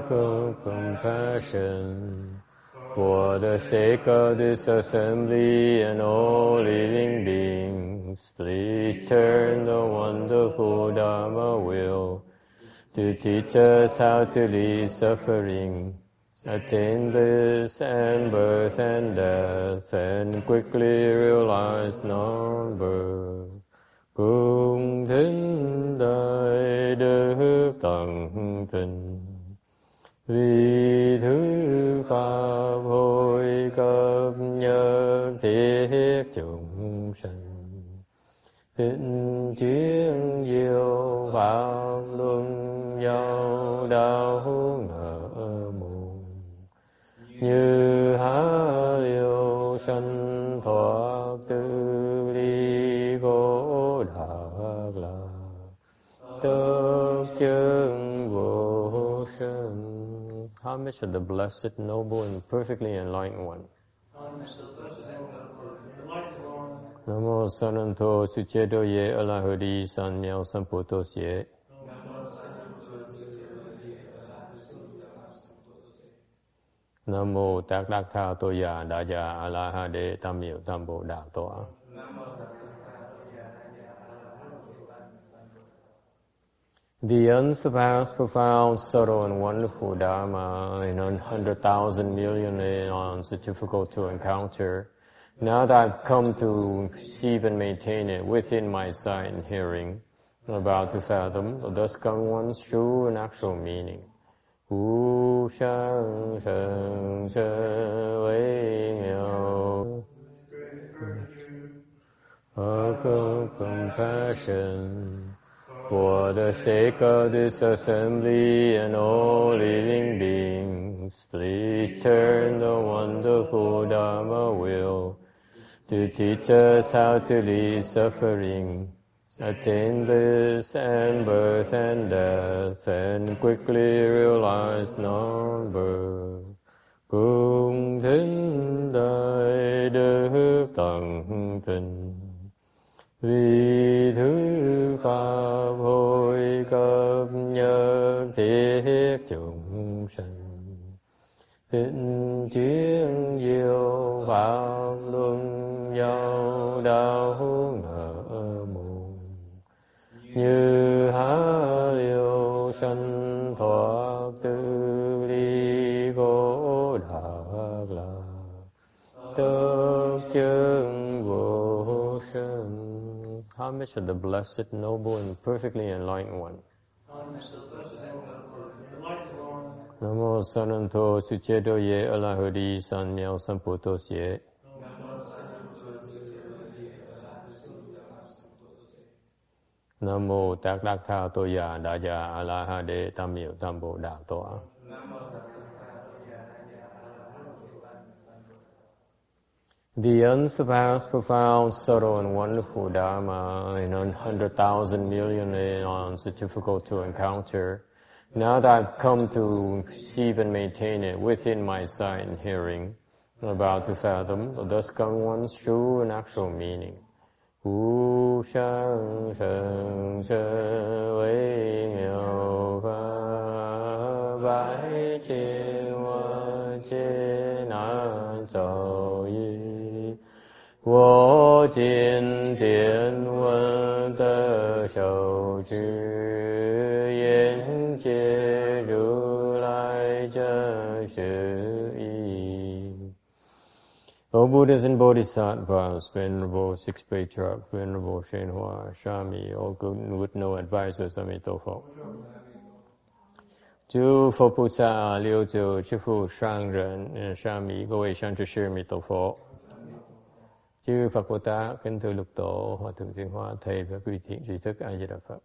heart of compassion for the sake of this assembly and all living beings, please turn the wonderful Dharma wheel to teach us how to leave suffering, attain bliss and birth and death, and quickly realize non-birth. Cung thính đại đức tận tình, vì thứ pháp hội cấp nhất thiết chúng sanh. Thịnh chuyên diệu pháp luân giao đạo ngỡ mùng, như há liêu sanh thoát tư ly cố đạt là tất chân vô sanh. Homage of the Blessed, Noble, and Perfectly Enlightened One. Namo Sananto Suchedo Ye Alahudi San Miao Samputos Ye. Namo Tát Đắc Tha Tô Già Đà Già A La Ha Đê Tam Miệu Tam Bồ Đà Tọa. The unsurpassed, profound, subtle, and wonderful Dharma in 100,000 million aeons is difficult to encounter. Now that I've come to receive and maintain it within my sight and hearing, I'm about to fathom the thus come one's true and actual meaning. Wu shang sheng she wei miao. Heart of compassion for the sake of this assembly and all living beings, please turn the wonderful Dharma wheel to teach us how to leave suffering, attain bliss and birth and death, and quickly realize non-birth. Cung thính đại đức tận tình, vì thứ pháp hội cấp nhất thiết chúng sanh. Thịnh chuyên diệu pháp luân giao đạo ngỡ mùng, như há liêu sanh thoát tư ly cố đạt là tất chân vô sanh. Homage of the Blessed, Noble, and Perfectly Enlightened One. Namo Sananto Suchedo Ye Alahudi San Miao Samputos Ye. Namo Tát Đắc Tha Tô Già Đà Già A La Ha Đê Tam Miệu Tam Bồ Đà Tọa. The unsurpassed, profound, subtle, and wonderful Dharma in 100,000 million aeons is difficult to encounter. Now that I've come to receive and maintain it within my sight and hearing, I'm about to fathom the thus come one's true and actual meaning. Wu shang sheng she wei miao fa bai chi wa chi nan so yi. 我今天闻得受持，愿解如来真实义。O Buddhas and Bodhisattvas, Venerable Six Patriarchs, Venerable Shenhua, Shami, all good with no advisors, Amitabha. 诸佛菩萨、六祖、知父、上人、沙弥，各位善知识，弥陀佛。 Chư Phật Bồ Tát, kính thưa lục tổ, hòa thượng Thiên Hoa, thầy và quý thiện tri thức A Di Đà Phật.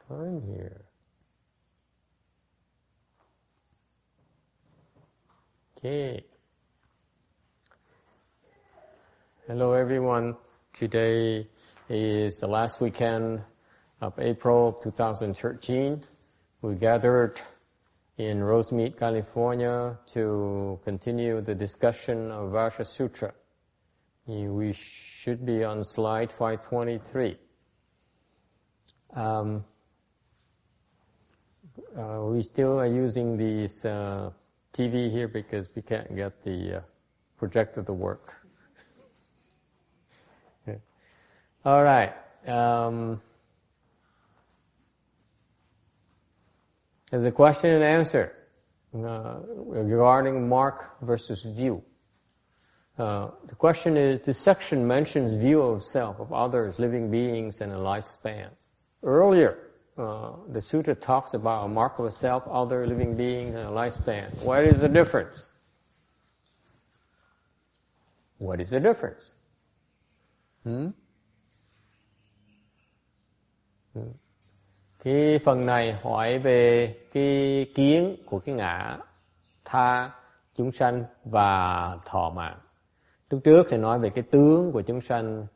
I'm here. Okay. Hello everyone. Today is the last weekend of April 2013. We gathered in Rosemead, California to continue the discussion of Vajra Sutra. We should be on slide 523. We still are using this TV here because we can't get the projector to work. All right. There's a question and answer regarding mark versus view. The question is, this section mentions view of self, of others, living beings, and a lifespan. Earlier, the sutra talks about a mark of a self, other living beings, and a lifespan. What is the difference? What is the difference? Cái phần này hỏi về cái kiến của cái ngã, tha, chúng sanh và thọ mạng. Lúc trước thì nói về cái tướng của chúng sanh,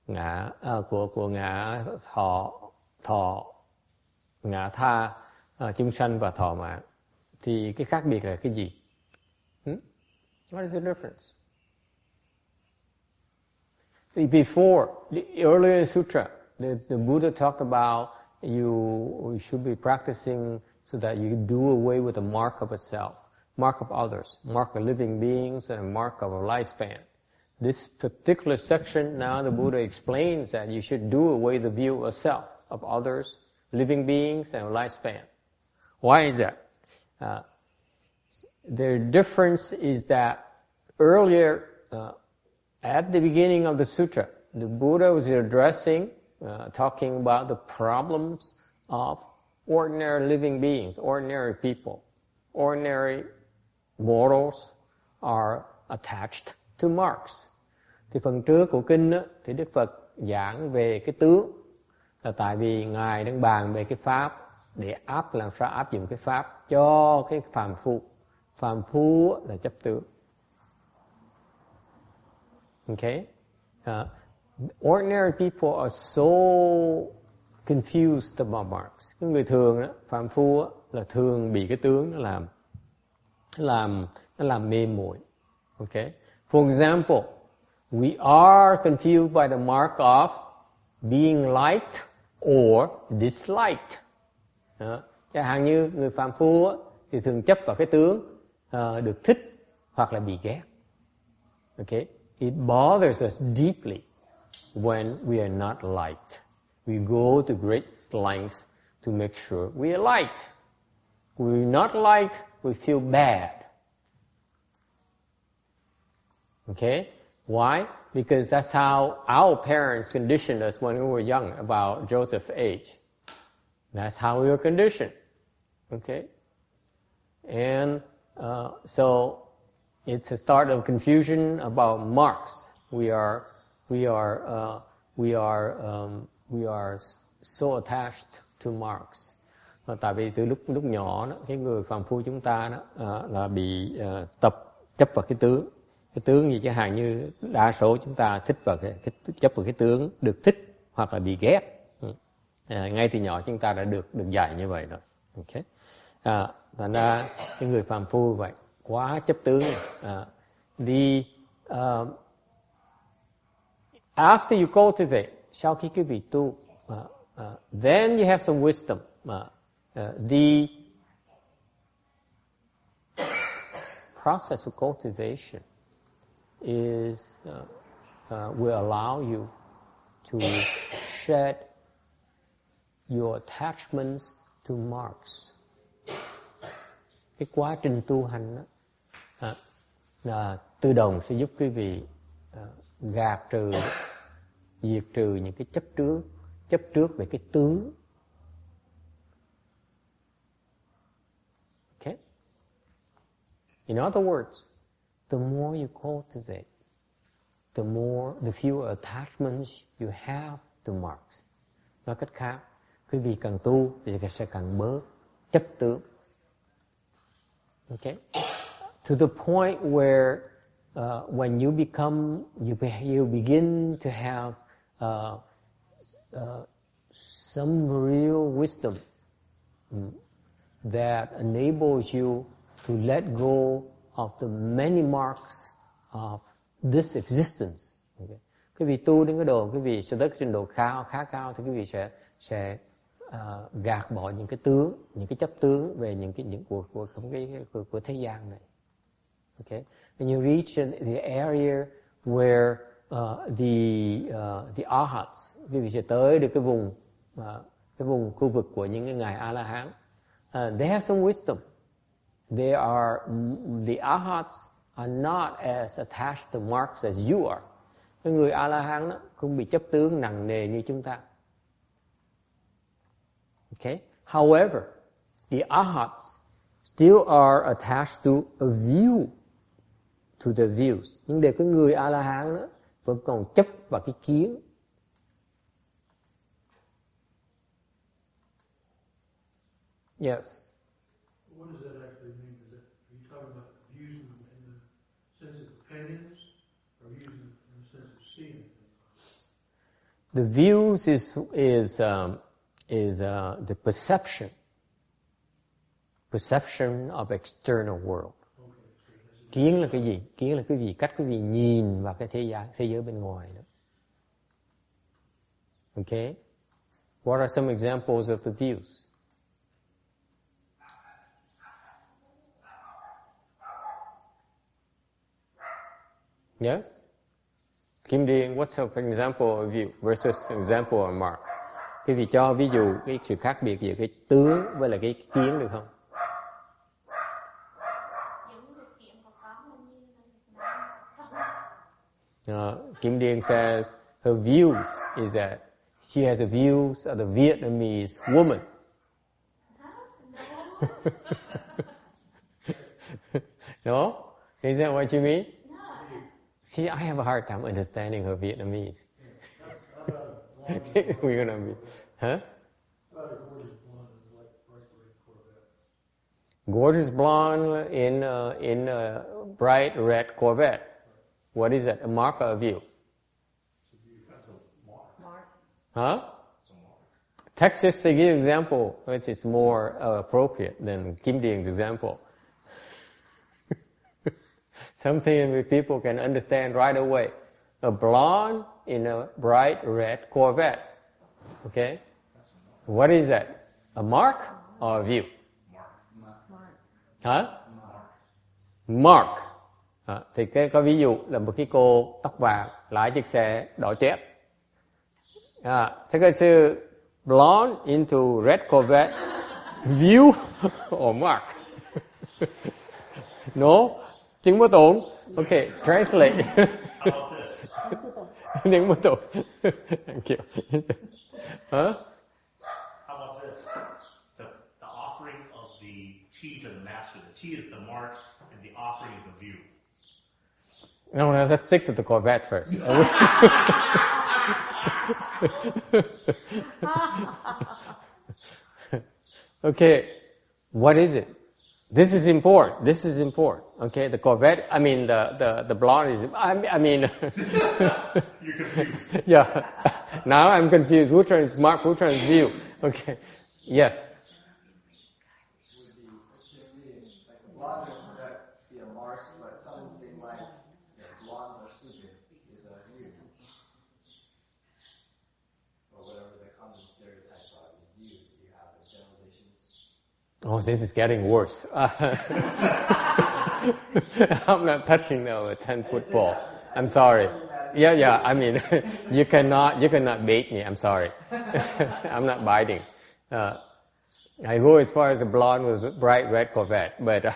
ngã của ngã thọ, ngã tha, chúng sanh và thọ mạng. Thì cái khác biệt là cái gì? What is the difference? Before, earlier in Sutra, the Buddha talked about you should be practicing so that you do away with the mark of a self, mark of others, mark of living beings, and a mark of a lifespan. This particular section, now the Buddha explains that you should do away the view of self, of others, living beings, and a lifespan. Why is that? The difference is that earlier, at the beginning of the sutra, the Buddha was addressing, talking about the problems of ordinary living beings, ordinary people. Ordinary mortals are attached to marks. Thì phần trước của kinh á, thì Đức Phật giảng về cái tướng, là tại vì Ngài đang bàn về cái pháp để làm sao áp dụng cái pháp cho cái phàm phu. Phàm phu là chấp tướng. Okay? Ordinary people are so confused about marks. Cái người thường đó, phàm phu đó, là thường bị cái tướng nó làm mê muội. Okay? For example, we are confused by the mark of being liked or disliked. Chẳng hạn như người phàm phu đó, thì thường chấp vào cái tướng được thích hoặc là bị ghét. Okay? It bothers us deeply when we are not liked. We go to great lengths to make sure we are liked. We're not liked, we feel bad. Okay? Why? Because that's how our parents conditioned us when we were young, about Joseph's age. That's how we were conditioned. Okay? And so it's a start of confusion about marks. We are so attached to marks. Tại vì từ lúc nhỏ đó, cái người phàm phu chúng ta đó, là bị chấp vào cái tướng. Cái tướng gì chẳng hạn như đa số chúng ta thích vào chấp vào cái tướng được thích hoặc là bị ghét. Ngay từ nhỏ chúng ta đã được dạy như vậy rồi. Okay. Thành ra cái người phàm phu vậy quá chấp tướng. After you cultivate, sau khi quý vị tu, then you have some wisdom. The process of cultivation will allow you to shed your attachments to marks. Cái quá trình tu hành đó, tự động sẽ giúp quý vị gạt trừ, diệt trừ những cái chấp trước về cái tướng. Okay? In other words, the more you cultivate, the fewer attachments you have to marks. Nói cách khác, quý vị càng tu thì sẽ càng bớt chấp tướng. Okay? To the point where when you begin to have some real wisdom, that enables you to let go of the many marks of this existence. Okay. Quý vị tu đến cái độ, quý vị sẽ tới cái trình độ khá cao thì quý vị sẽ gạt bỏ những cái tướng, những cái chấp tướng về những của thế gian này. Okay. When you reach the area where the arhats, quý vị sẽ tới được cái vùng khu vực của những cái ngài A La Hán. They have some wisdom. The arhats are not as attached to marks as you are. Cái người A La Hán đó không bị chấp tướng nặng nề như chúng ta. Okay. However, the arhats still are attached to a view, to the views. Nhưng để cái người A La Hán đó vẫn còn chấp vào cái kiến. Yes. What does that actually mean? Are you talking about views in the sense of paintings, or views in the sense of seeing? The views is the perception of external world. Kiến là cái gì? Kiến là cái gì? Cách quý vị nhìn vào cái thế giới bên ngoài đó. Okay? What are some examples of the views? Yes? Kim Điền, what's an example of view versus an example of mark? Quý vị cho ví dụ cái sự khác biệt giữa cái tướng với lại cái kiến được không? Kim Điền says her views is that she has the views of the Vietnamese woman. No? Is that what you mean? See, I have a hard time understanding her Vietnamese. We're gonna be, huh? Gorgeous blonde in a bright red Corvette. What is that? A mark or a view? That's a mark. Huh? Texas is a good example, which is more appropriate than Kim Điền example. Something that people can understand right away. A blonde in a bright red Corvette. Okay? What is that? A mark or a view? Mark. Huh? Mark. Thì có ví dụ là một cái cô tóc vàng lái chiếc xe đỏ chét. Thế cái sư blonde into red Corvette, view or mark? No? Chứng bất ổn. Okay, translate. How about this? Chứng bất ổn. Thank you. Huh? How about this? The offering of the tea to the master. The tea is the mark, and the offering is the view. No, let's stick to the Corvette first. Okay, what is it? This is important. Okay, the Corvette, I mean the blonde is, I mean... You're confused. Yeah, now I'm confused. Which one is mark, which one is view? Okay, yes. Blonde would be a mark, but something like blondes are stupid is a view. Or whatever the common stereotypes are, the views you have, the generalizations. Oh, this is getting worse. I'm not touching the 10-foot ball. I'm sorry. Yeah, I mean, you cannot bait me, I'm sorry. I'm not biting. I go as far as the blonde with a bright red Corvette, but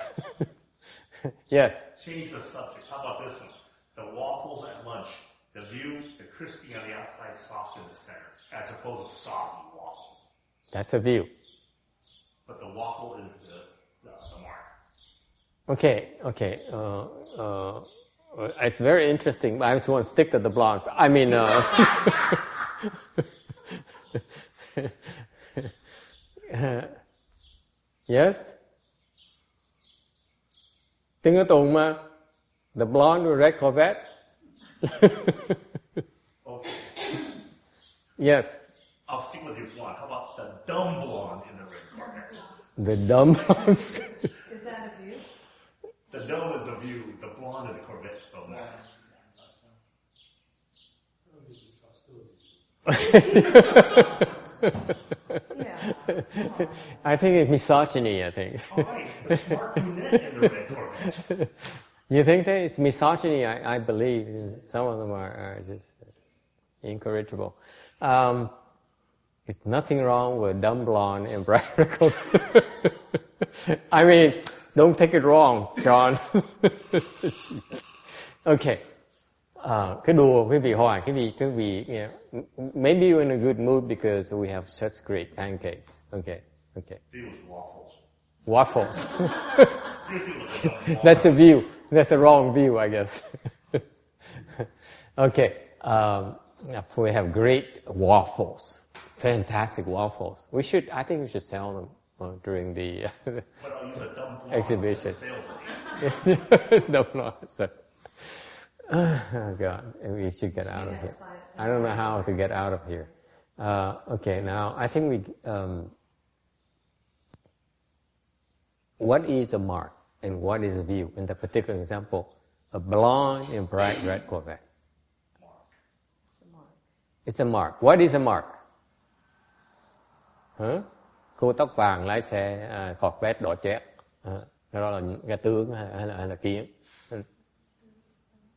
yes. Change the subject. How about this one? The waffles at lunch. The view, the crispy on the outside, soft in the center, as opposed to soggy waffles. That's a view. But the waffle is the mark. Okay. It's very interesting, but I just want to stick to the blonde. I mean, yes? Tiếng ở Tùng mà. The blonde with red Corvette. Okay. Yes. I'll stick with your blonde. How about the dumb blonde in the red Corvette. The dumb. Is that a view? The dumb is a view. The blonde in the Corvette is the mark. Yeah. I think it's misogyny, I think. All right, the smart brunette in the red Corvette. You think that it's misogyny? I believe some of them are just incorrigible. There's nothing wrong with dumb blonde and bright red Corvette. I mean, don't take it wrong, John. Okay. Cái đùa quý vị hỏi, quý vị, maybe you're in a good mood because we have such great pancakes. Okay. It was waffles. Waffles. Anything with a dumb blonde. That's a view. That's a wrong view, I guess. Okay. We have great waffles. Fantastic waffles. I think we should sell them during the But I'll use a dumb blonde exhibition. sales No. Oh God, we should get out of here. I don't know how to get out of here. Okay, now I think what is a mark and what is a view? In the particular example, a blonde and bright red Corvette. It's a mark. What is a mark? Cô tóc vàng lái xe Corvette đỏ chét. Cái đó là cái tướng hay là kiến?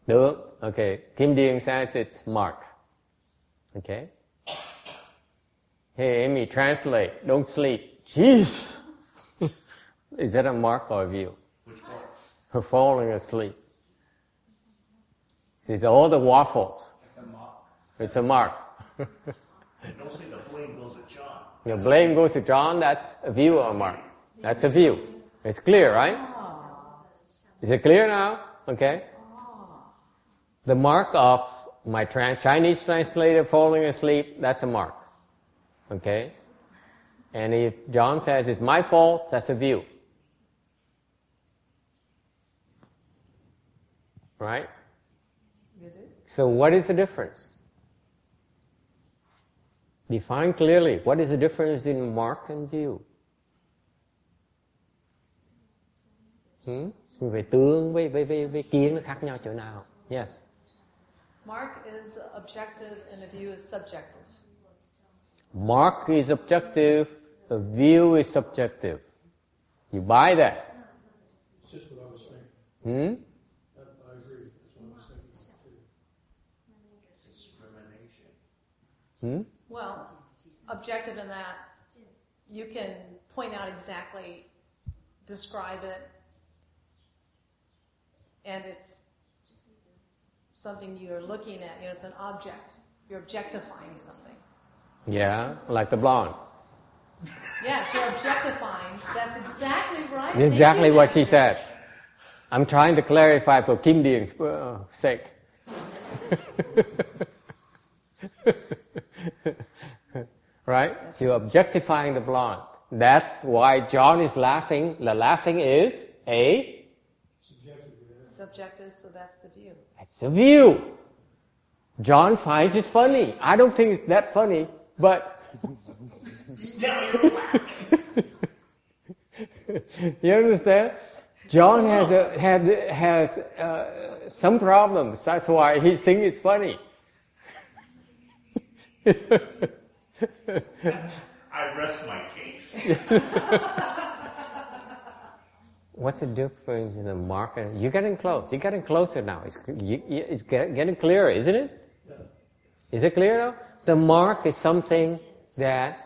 Tướng. Okay. Kim Dean says it's mark. Okay. Hey, Amy, translate. Don't sleep. Jeez. Is that a mark or a view? Which one? Her falling asleep. She's all the waffles. It's a mark. Don't say the blame goes to John. The blame goes to John. That's a view or a mark? That's a view. It's clear, right? Is it clear now? Okay. The mark of my Chinese translator falling asleep, that's a mark. Okay? And if John says it's my fault, that's a view. Right? It is. So what is the difference? Define clearly. What is the difference in mark and view? Về tướng với kiến nó khác nhau chỗ nào? Yes. Mark is objective and a view is subjective. Mark is objective, a view is subjective. You buy that? It's just what I was saying. I agree. That's what I was saying too. Discrimination. Well, objective in that you can point out exactly, describe it, and it's something you're looking at. It's an object. You're objectifying something. Yeah, like the blonde. Yes, you're objectifying. That's exactly right. Exactly what she said. I'm trying to clarify for Kim Dean's sake. Right? So you're objectifying the blonde. That's why John is laughing. The laughing is a... Subjective, so that's the view. It's a view. John finds it funny. I don't think it's that funny, but... Now you're laughing. You understand? John has some problems. That's why he thinks it's funny. I rest my case. What's the difference in the mark? You're getting close. You're getting closer now. It's getting clearer, isn't it? Is it clear now? The mark is something that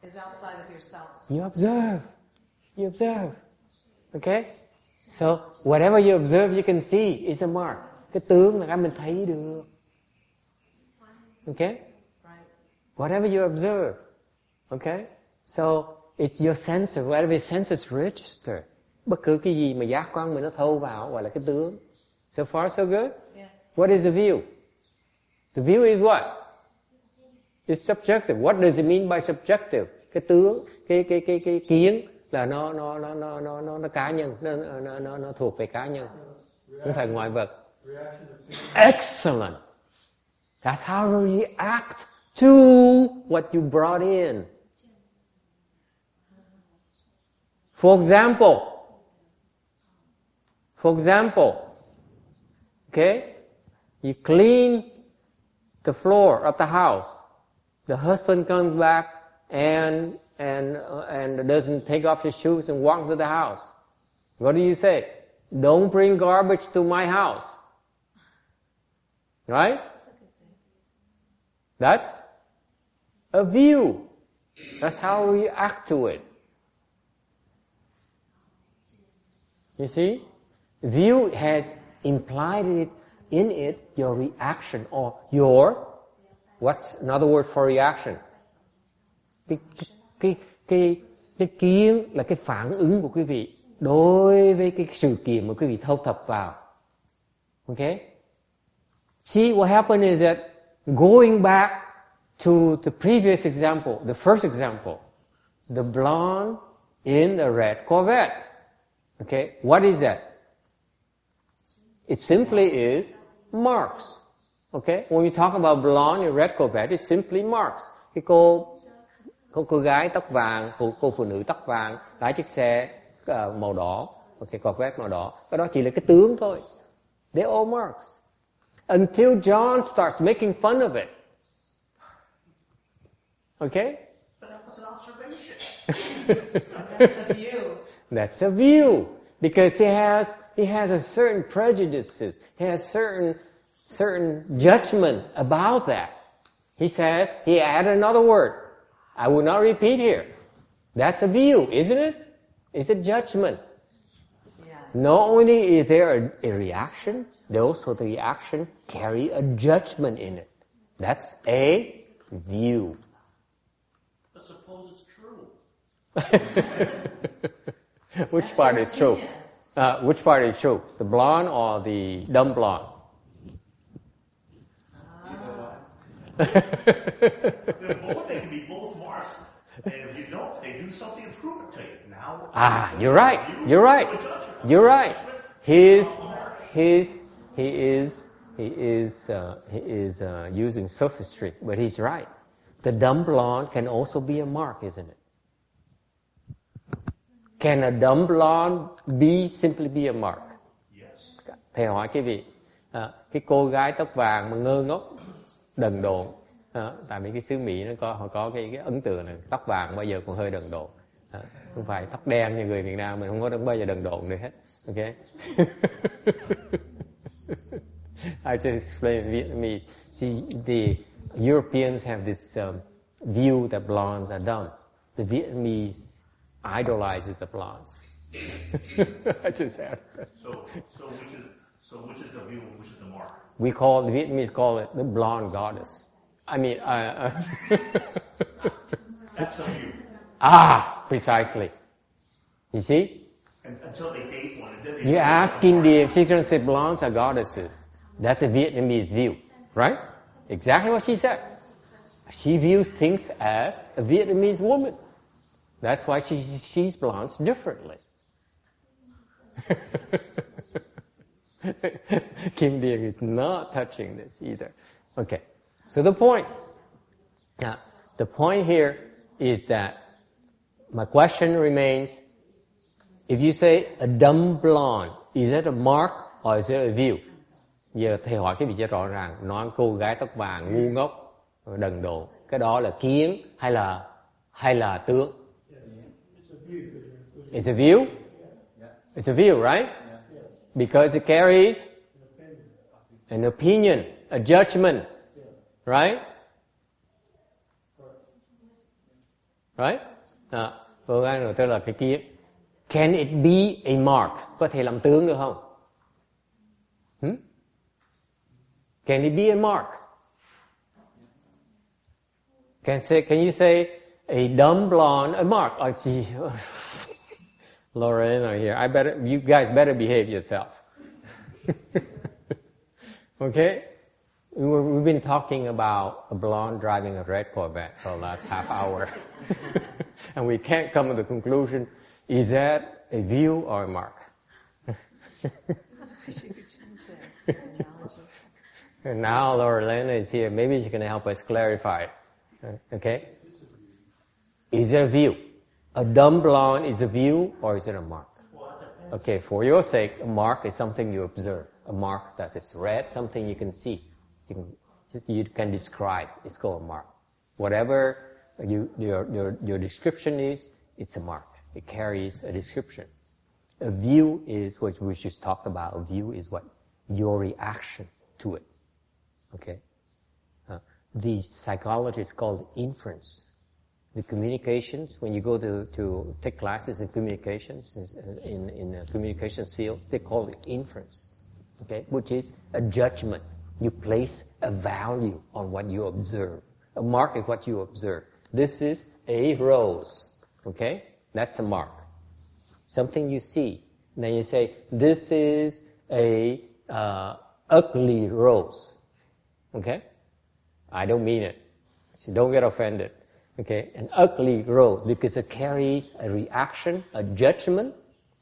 Is outside of yourself. you observe. You observe. Okay? So, whatever you observe, you can see is a mark. Cái tướng là cái mình thấy được. Okay? Right. Whatever you observe. Okay? So, it's your senses, whatever your senses register. Bất cứ cái gì mà giác quan mình nó thâu vào gọi là cái tướng. So far, so good? Yeah. What is the view? The view is what? It's subjective. What does it mean by subjective? Cái tướng, cái kiến là nó cá nhân, nó thuộc về cá nhân, không phải ngoại vật. Excellent. That's how you react to what you brought in. For example, okay, you clean the floor of the house. The husband comes back and doesn't take off his shoes and walk to the house. What do you say? Don't bring garbage to my house. Right? That's a view. That's how we act to it. You see? View has implied in it your reaction or your, what's another word for reaction? Cái kiến là cái phản ứng của quý vị đối với cái sự kiện mà quý vị thâu thập vào. Okay? See, what happened is that going back to the previous example, the first example, the blonde in the red Corvette. Okay? What is that? It simply is marks. Okay? When we talk about blonde in red Corvette, it's simply marks. Cái cô gái tóc vàng, cô phụ nữ tóc vàng lái chiếc xe màu đỏ, okay, Corvette màu đỏ. Cái đó chỉ là cái tướng thôi. They're all marks. Until John starts making fun of it. Okay? But that was an observation. That's a view. That's a view. Because he has a certain prejudices. He has certain judgment about that. He says, he added another word. I will not repeat here. That's a view, isn't it? It's a judgment. Yes. Not only is there a reaction, also the reaction carry a judgment in it. That's a view. But suppose it's true. Which part is true? Which part is true? The blonde or the dumb blonde? They're both, they can be both marks. And if you don't, they do something and prove it to you. Now, You're right. You're right. You're right. He is using sophistry, but he's right. The dumb blonde can also be a mark, isn't it? Can a dumb blonde simply be a mark? yes. Thầy hỏi quý vị, cái cô gái tóc vàng mà ngơ ngốc, đần độn, tại vì cái xứ Mỹ họ có cái ấn tượng là tóc vàng bao giờ còn hơi đần độn, không phải tóc đen như người Việt Nam mình không có bao giờ đần độn được hết. Okay? I just explain in Vietnamese. See, the Europeans have this view that blondes are dumb. The Vietnamese idolizes the blondes. I just add that. So which is the view and which is the mark? The Vietnamese call it the blonde goddess. I mean, That's a view. Precisely. You see? And until they date one, and then they You ask Indian, she's going to say blondes are goddesses. That's a Vietnamese view, right? Exactly what she said. She views things as a Vietnamese woman. That's why she sees blondes differently. Kim Deering is not touching this either. Okay, so the point here is that my question remains, if you say a dumb blonde, is it a mark or is it a view? Giờ thầy hỏi cái vị trí rõ ràng, nói cô gái tóc vàng ngu ngốc, đần độn, cái đó là kiến hay là tướng? It's a view. It's a view, right? Because it carries an opinion, a judgment, right? Right? Cô gái đầu tiên là cái kiến. Can it be a mark? Có thể làm tướng được không? Can it be a mark? Can you say a dumb blonde a mark? Oh, gee. Lorena here. You guys better behave yourself. Okay? We've been talking about a blonde driving a red Corvette for the last half hour. And we can't come to the conclusion, is that a view or a mark? And now Lorena is here. Maybe she's going to help us clarify it. Okay? Is there a view? A dumb blonde is a view or is it a mark? Okay, for your sake, a mark is something you observe. A mark that is red, something you can see. You can describe. It's called a mark. Whatever your description is, it's a mark. It carries a description. A view is what we just talked about. A view is what? Your reaction to it. Okay? The psychologists call it inference. The communications, when you go to take classes in communications, in the communications field, they call it inference. Okay? Which is a judgment. You place a value on what you observe. A mark is what you observe. This is a rose. Okay? That's a mark. Something you see. And then you say, this is a ugly rose. Okay? I don't mean it. So don't get offended. Okay? An ugly rose, because it carries a reaction, a judgment.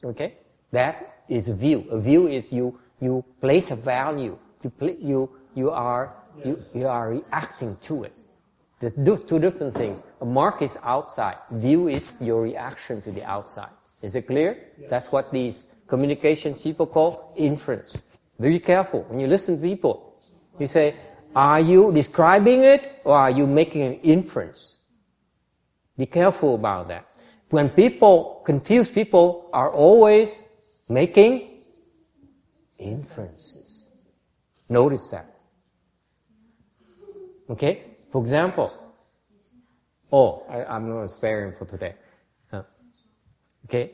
Okay? That is a view. A view is you place a value. You are reacting to it. The two different things. A mark is outside. View is your reaction to the outside. Is it clear? Yes. That's what these communications people call inference. Very careful. When you listen to people, you say, are you describing it or are you making an inference? Be careful about that. When people, confused people are always making inferences. Notice that. Okay? For example, I'm going to spare him for today. Okay?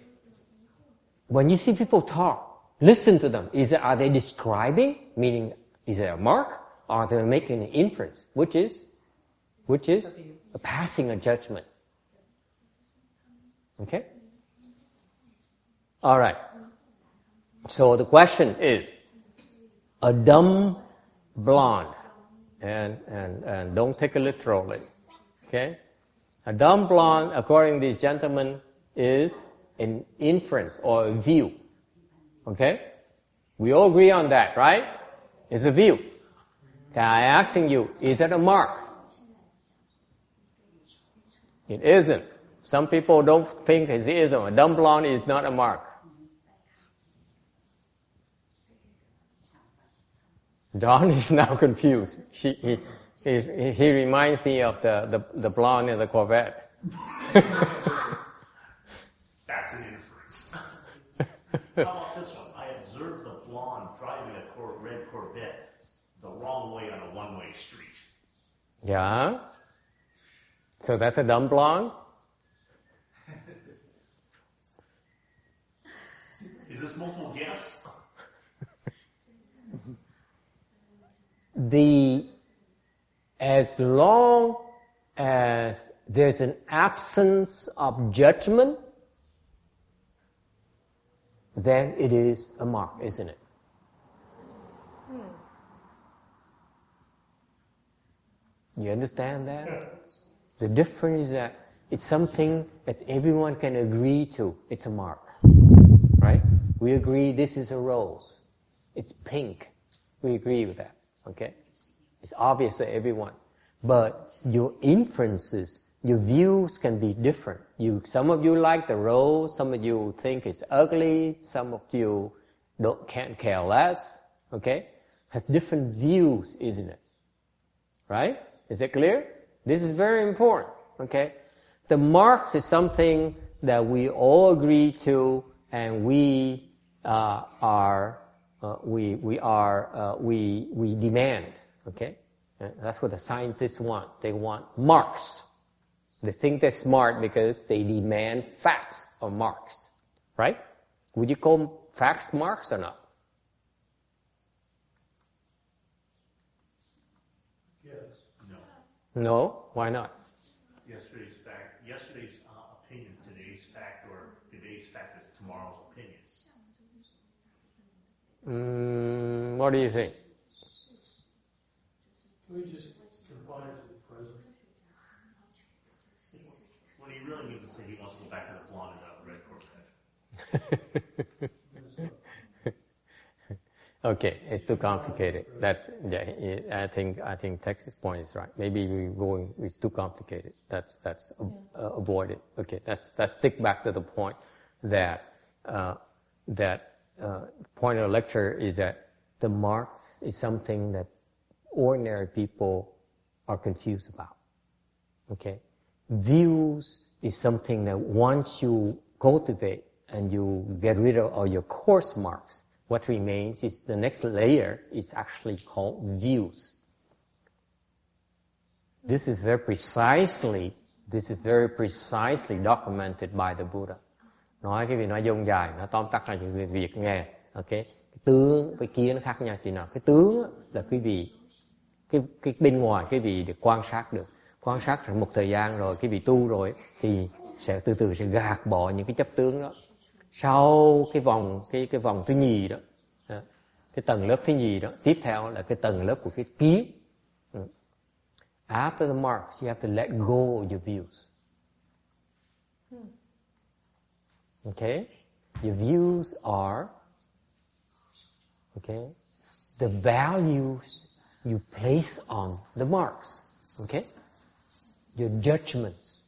When you see people talk, listen to them. Are they describing? Meaning, is it a mark? Or are they making an inference? Which is passing a judgment. Okay? Alright. So the question is, a dumb blonde, and don't take it literally, okay? A dumb blonde, according to these gentlemen, is an inference or a view, okay? We all agree on that, right? It's a view. Okay, I'm asking you, is it a mark? It isn't. Some people don't think it isn't. A dumb blonde is not a mark. Don is now confused. He reminds me of the blonde in the Corvette. That's an inference. How about this one? I observed the blonde driving a red Corvette the wrong way on a one-way street. Yeah? So that's a dumb blonde? Is this multiple guess? As long as there's an absence of judgment, then it is a mark, isn't it? You understand that? Yeah. The difference is that it's something that everyone can agree to. It's a mark. Right? We agree this is a rose. It's pink. We agree with that. Okay? It's obvious to everyone. But your inferences, your views can be different. Some of you like the rose, some of you think it's ugly, some of you can't care less. Okay? Has different views, isn't it? Right? Is it clear? This is very important. Okay? The marks is something that we all agree to, and we demand. Okay, and that's what the scientists want. They want marks. They think they're smart because they demand facts or marks, right? Would you call facts marks or not? Yes. No. No. Why not? Yesterday's opinion, today's fact, or today's fact is tomorrow's opinion. What do you think? We just confine it to the present. What he really means is to say he wants to go back to the blonde and red Corvette. Okay, it's too complicated. I think Texas point is right. Maybe it's too complicated. That's avoid it. Okay, let's stick back to the point that point of the lecture is that the mark is something that ordinary people are confused about. Okay, views is something that once you cultivate and you get rid of all your coarse marks, what remains is the next layer is actually called views. This is very precisely documented by the Buddha. Nói cái việc nói dông dài, nó tóm tắt là những việc nghe. Okay, cái tướng với kia nó khác nhau thì nào? Cái tướng là quý vị, cái bên ngoài quý vị được quan sát được. Quan sát một thời gian rồi, quý vị tu rồi thì sẽ từ từ sẽ gạt bỏ những cái chấp tướng đó. Sau cái vòng thứ nhì đó, cái tầng lớp thứ nhì đó, tiếp theo là cái tầng lớp của cái kiến. After the marks, you have to let go of your views. Okay? Your views are, okay, the values you place on the marks. Okay? Your judgments.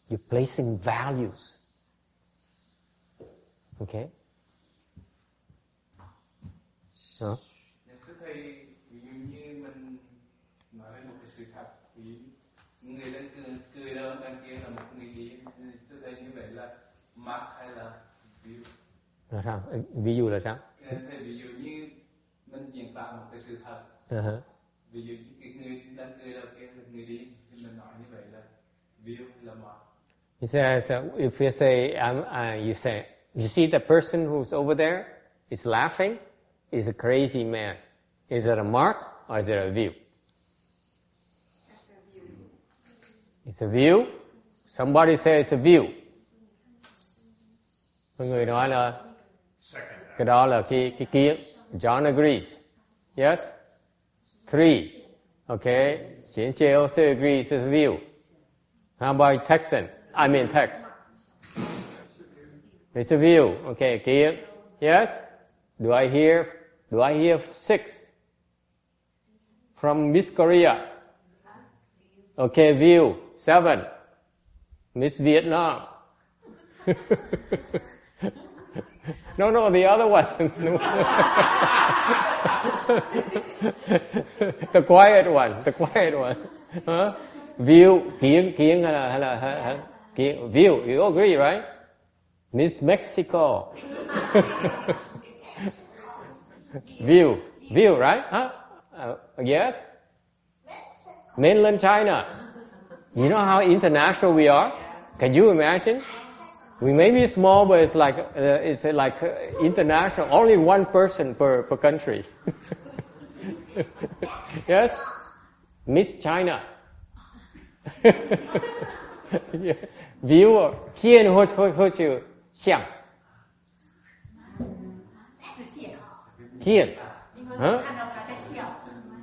You're placing values. Okay? Thưa thầy, ví dụ như mình nói về một cái sự thật, người đang cười đâu, đang kia là một người điên, thưa thầy như vậy là mark hay là view? Là sao? Ví dụ là sao? Thầy ví dụ như mình diễn tả một cái sự thật, ví dụ như cái người đang cười đâu kia là người điên, thì mình nói như vậy là view hay là mark? He says, if you say, you see the person who's over there is laughing, is a crazy man. Is it a mark or is it a view? It's a view. Somebody says it's a view. Mọi người nói là cái đó là cái kiến. John agrees. Yes? 3. Okay. Xian Jie also agrees it's a view. How about Texan? I mean text. It's a view. Okay, kiến. Yes? Do I hear 6? From Miss Korea. Okay, view. 7. Miss Vietnam. No, the other one. The quiet one. Huh? View, kiến hay là kiến, view. You agree, right? Miss Mexico. View, right? Huh? Yes? Mainland China. You know how international we are? Can you imagine? We may be small, but it's like international. Only one person per country. Yes? Miss China. View, 见或者像。见，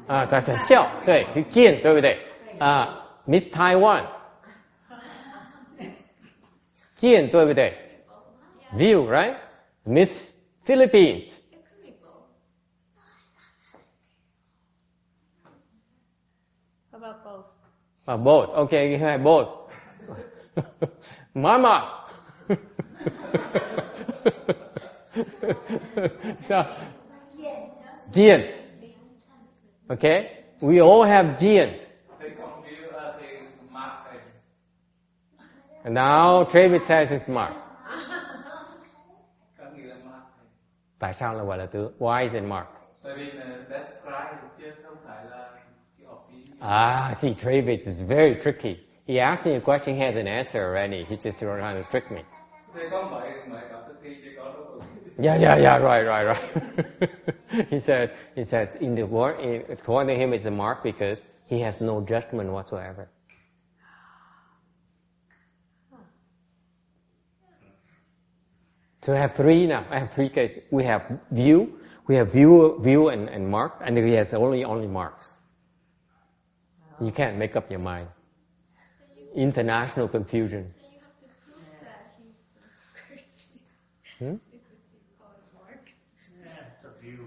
他在笑，对，是见，对不对？Miss Taiwan， 见，对不对 ？View, right? Miss Philippines. How about both? Both. Okay, you have both. Mama. So, Jian. Okay? We all have Jian. And now Travis says it's mark. Tại sao là gọi là tướng? Why is it mark? See, Travis is very tricky. He asked me a question, he has an answer already. He's just trying to trick me. Yeah, right. He says, in the word, according to him, it's a mark because he has no judgment whatsoever. So I have 3 now. I have 3 cases. We have view and mark, and he has only marks. You can't make up your mind. International confusion. So you have to prove that he's crazy. If it's you call it mark. Yeah, it's a view.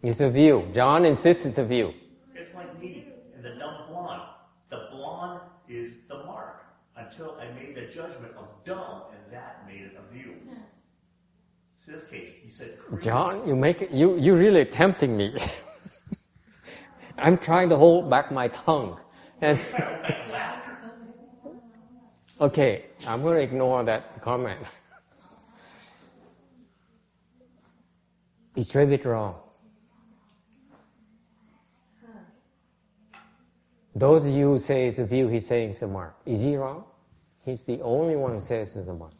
It's a view. John insists it's a view. It's like me and the dumb blonde. The blonde is the mark until I made the judgment of dumb, and that made it a view. So in this case, he said, crazy. John, you're really tempting me. I'm trying to hold back my tongue. And okay, I'm going to ignore that comment. Is David wrong? Those of you who say it's a view, he's saying it's a mark. Is he wrong? He's the only one who says it's a mark.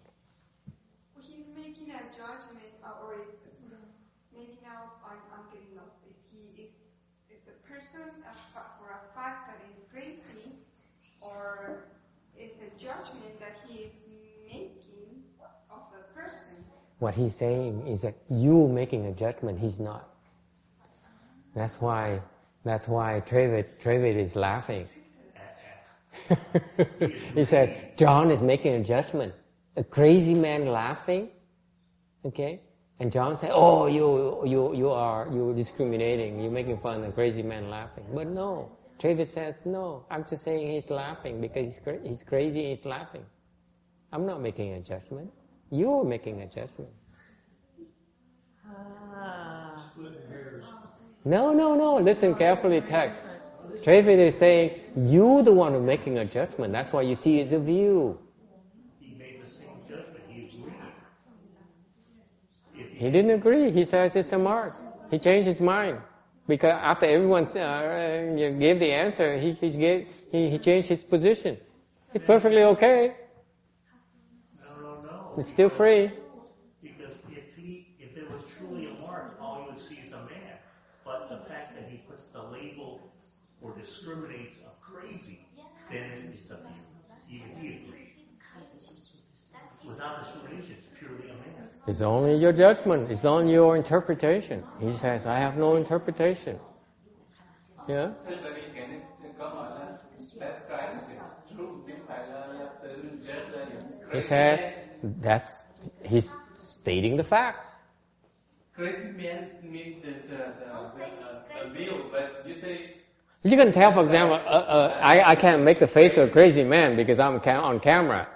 He's making a judgment, or is making out. I'm getting lost. Is the person for a fact that is crazy, or is the judgment that he is making of the person? What he's saying is that you making a judgment, he's not. That's why David is laughing. He says, John is making a judgment. A crazy man laughing. Okay? And John said, oh, you're discriminating. You're making fun of a crazy man laughing. But no. David says, no, I'm just saying he's laughing because he's crazy and he's laughing. I'm not making a judgment. You're making a judgment. No. Listen carefully, text. David is saying, you're the one who's making a judgment. That's why you see it's a view. He made the same judgment. He agreed. He didn't agree. He says it's a mark. He changed his mind. Because after everyone gave the answer, he changed his position. It's perfectly okay. No. It's still free. Because if it was truly a mark, all you would see is a man. But the fact that he puts the label or discriminates of crazy, then it's a view. Even he agreed. Without discrimination, it's purely a man. It's only your judgment. It's only your interpretation. He says, I have no interpretation. Yeah? He says, he's stating the facts. Crazy man means the view, but you say... You can tell, for example, I can't make the face of a crazy man because I'm on camera.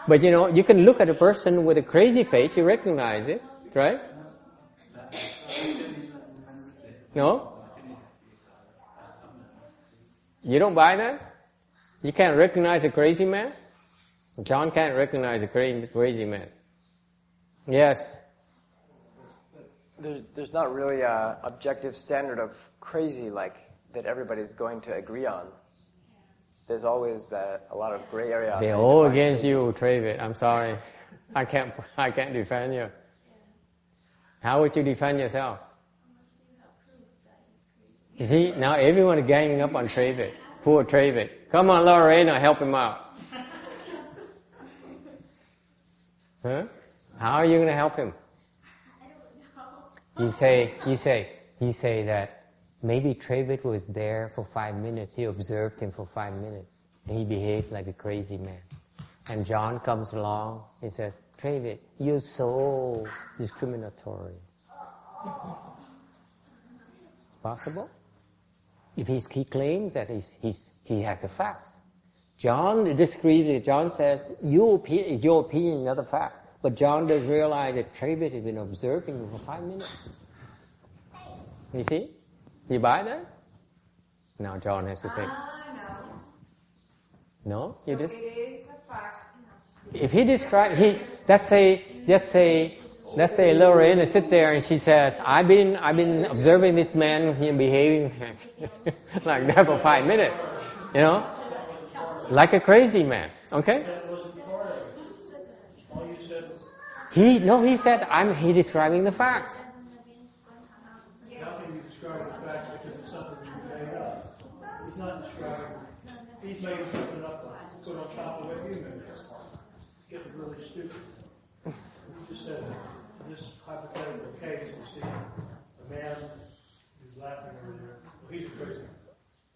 But you can look at a person with a crazy face, you recognize it, right? No? You don't buy that? You can't recognize a crazy man? John can't recognize a crazy man. Yes? There's not really an objective standard of crazy like that everybody's going to agree on. There's always a lot of gray area. They're all against you, David. I'm sorry. I can't defend you. How would you defend yourself? You see, now everyone is ganging up on David. Poor David. Come on, Lorena, help him out. Huh? How are you going to help him? You say that maybe David was there for 5 minutes. He observed him for 5 minutes. And he behaved like a crazy man. And John comes along. He says, David, you're so discriminatory. Possible? If he claims that he has the facts. John disagrees. John says, it's your opinion, not the facts. But John does realize that David has been observing him for 5 minutes. You see? You buy that? Now John has to think. No? So it is a fact. If he describes, let's say Lorraine sit there and she says, I've been observing this man, he behaving like that for 5 minutes, like a crazy man. Okay? He said he describing the facts. How can you describe the facts because it's something you made up? He's not describing. He's making something up to put on top of what you made up. It's getting really stupid. You just said in this hypothetical case, you see a man who's laughing over there. Well, he's crazy.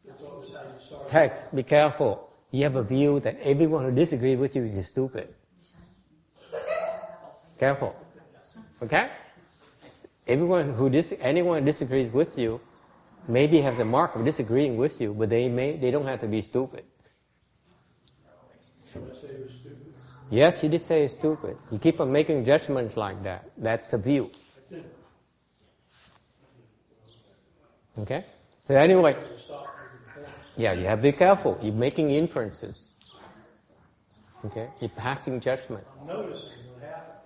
That's always how you start. Text, be careful. You have a view that everyone who disagrees with you is stupid. Careful. Okay? anyone who disagrees with you maybe has a mark of disagreeing with you, but they don't have to be stupid. So I say it was stupid. Yes, you did say it's stupid. You keep on making judgments like that. That's the view. I did. Okay? So anyway, Stop making the point. yeah, you have to be careful. You're making inferences. Okay? You're passing judgment. I'm noticing what happened.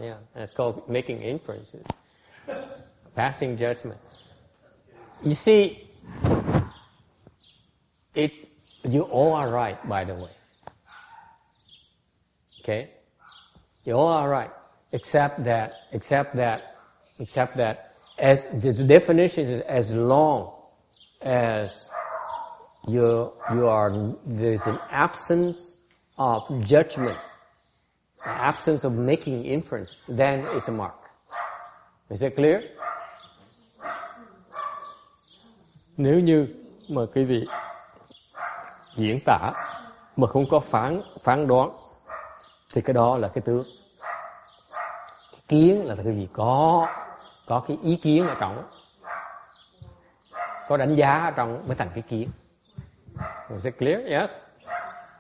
Yeah. That's called making inferences. Passing judgment. You see, you all are right, by the way. Okay? You all are right. Except that, as the definition is as long as there's an absence of judgment, an absence of making inference, then it's a mark. Is that clear? Nếu như mà quý vị diễn tả mà không có phán đoán thì cái đó là cái tướng. Cái kiến là cái gì có cái ý kiến ở trong, có đánh giá ở trong mới thành cái kiến. Is it clear? Yes.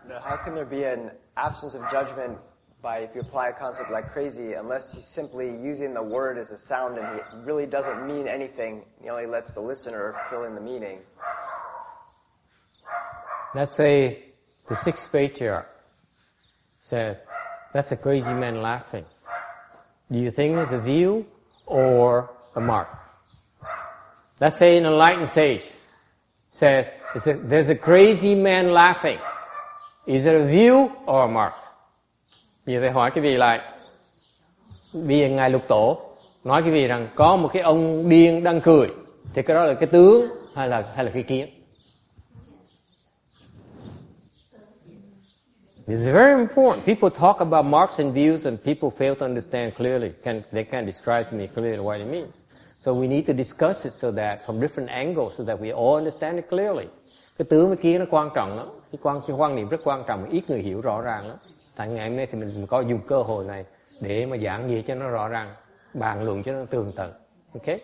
Now, how can there be an absence of judgment if you apply a concept like crazy, unless he's simply using the word as a sound and he really doesn't mean anything, he only lets the listener fill in the meaning? Let's say the sixth patriarch says, that's a crazy man laughing. Do you think it's a view or a mark? Let's say an enlightened sage says, there's a crazy man laughing. Is it a view or a mark? Bây giờ tôi hỏi cái vị lại. Bây giờ Ngài Lục Tổ nói cái vị rằng có một cái ông điên đang cười, thì cái đó là cái tướng hay là cái kiến? It's very important. People talk about marks and views and people fail to understand clearly. They can't describe to me clearly what it means. So we need to discuss it so that from different angles so that we all understand it clearly. Cái tướng với kiến nó quan trọng lắm. Cái quan niệm rất quan trọng, ít người hiểu rõ ràng lắm. Tại ngày hôm nay thì mình có dùng cơ hội này để mà giảng gì cho nó rõ ràng, bàn luận cho nó tường tận. Okay?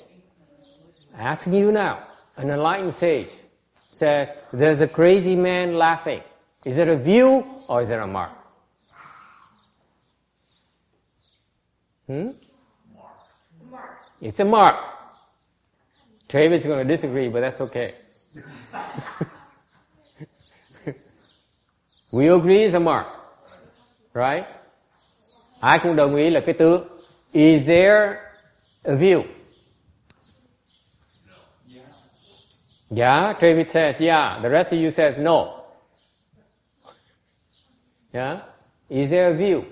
Asking you now, an enlightened sage says, there's a crazy man laughing. Is it a view or is it a mark? Mark. It's a mark. Travis is going to disagree, but that's okay. We agree it's a mark. Right? Ai cũng đồng ý là cái tướng. Is there a view? Yeah, Travis says yeah. The rest of you says no. Yeah? Is there a view?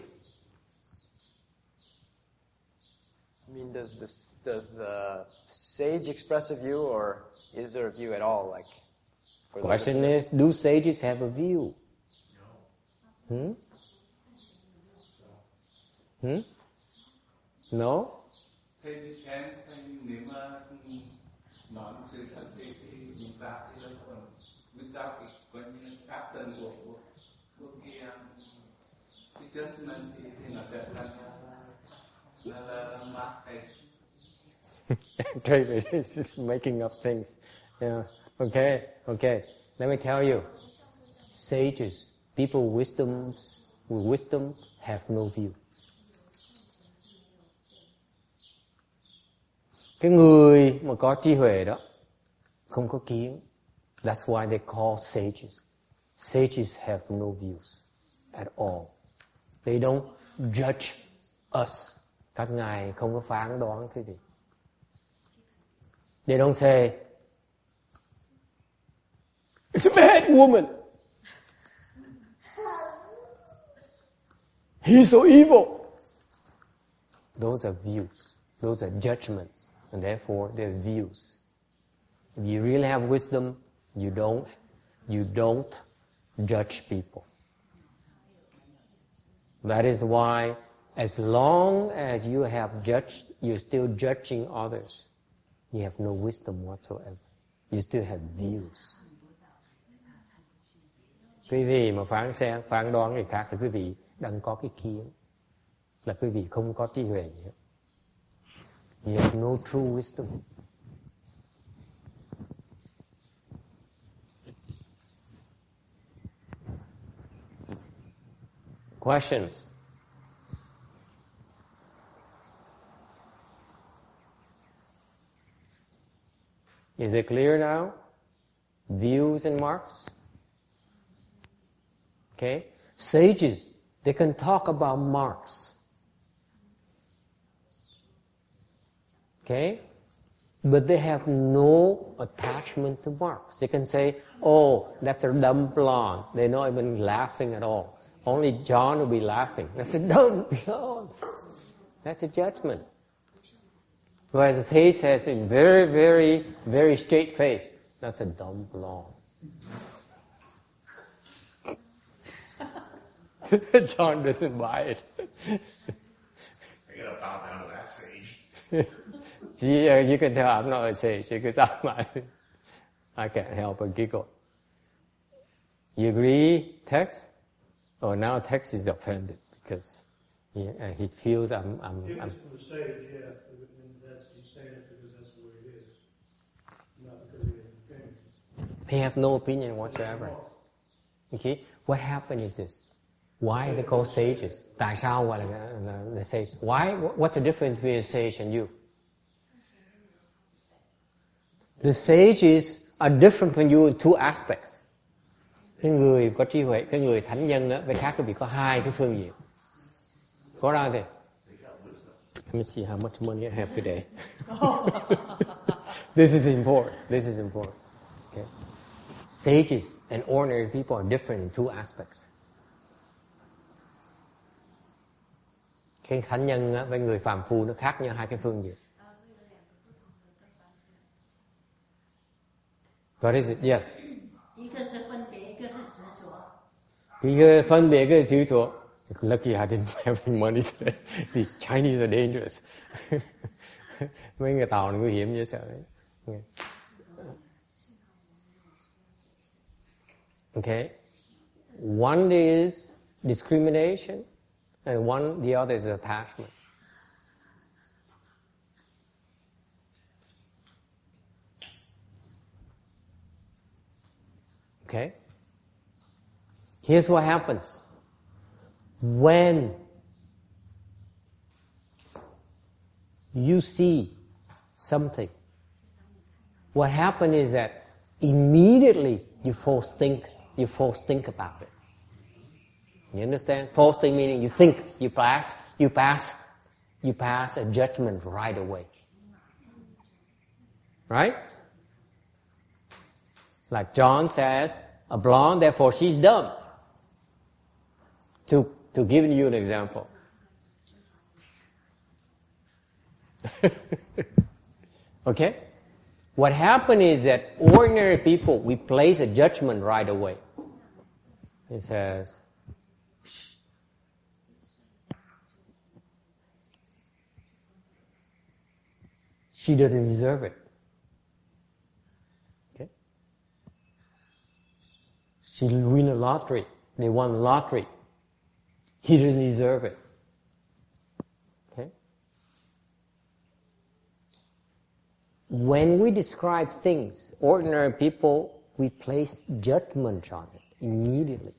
I mean, does the sage express a view, or is there a view at all? Like, The question is, do sages have a view? No? Thế thì em xem nếu mà nói từ thật thì chúng ta thì nó còn without cái coi như caption của cái adjustment thì nó trở thành là mark hay. David is just making up things. Yeah. Okay. Let me tell you. Sages, people with wisdom have no view. Cái người mà có trí huệ đó không có kiến. That's why they call sages. Sages have no views at all. They don't judge us. Các ngài không có phán đoán cái gì. They don't say, it's a bad woman. He's so evil. Those are views. Those are judgments. And therefore, they're views. If you really have wisdom, you don't judge people. That is why, as long as you have judged, you're still judging others. You have no wisdom whatsoever. You still have views. Quý vị mà phán đoán người khác thì quý vị đang có cái kiến. Là quý vị không có trí huệ gì hết. You have no true wisdom. Questions? Is it clear now? Views and marks? Okay? Sages, they can talk about marks. Okay? But they have no attachment to marks. They can say, oh, that's a dumb blonde. They're not even laughing at all. Only John will be laughing. That's a dumb blonde. That's a judgment. Whereas the sage says in very, very, very straight face, that's a dumb blonde. John doesn't buy it. I gotta bow down to that sage. You can tell I'm not a sage because I can't help but giggle. You agree, Tex? Oh, now Tex is offended because he feels I'm From the stage, yeah, he's saying it because that's the way it is, not because he has an opinion. He has no opinion whatsoever. Okay, what happened is this. Why they call sages? Tại sao gọi là sage? Why? What's the difference between a sage and you? The sages are different from you in two aspects. Cái người có trí huệ, cái người thánh nhân á, với khác quý vị có hai cái phương diện. Có ra thì? Let me see how much money I have today. This is important. This is important. Okay. Sages and ordinary people are different in two aspects. Cái thánh nhân á, với người phàm phu nó khác nhau hai cái phương diện. What is it? Yes. 一个是分别，一个是执着。一个分别，一个执着。Lucky I didn't have any money today. These Chinese are dangerous. Mấy người Tàu này nguy hiểm dễ sợ. Okay. One is discrimination, and the other is attachment. Okay? Here's what happens. When you see something, what happens is that immediately you false think about it. You understand? False think meaning you think, you pass a judgment right away. Right? Like John says, a blonde, therefore she's dumb. To give you an example. Okay? What happened is that ordinary people, we place a judgment right away. It says, she doesn't deserve it. Okay? She win a lottery. They won a lottery. He doesn't deserve it. Okay? When we describe things, ordinary people, we place judgment on it immediately.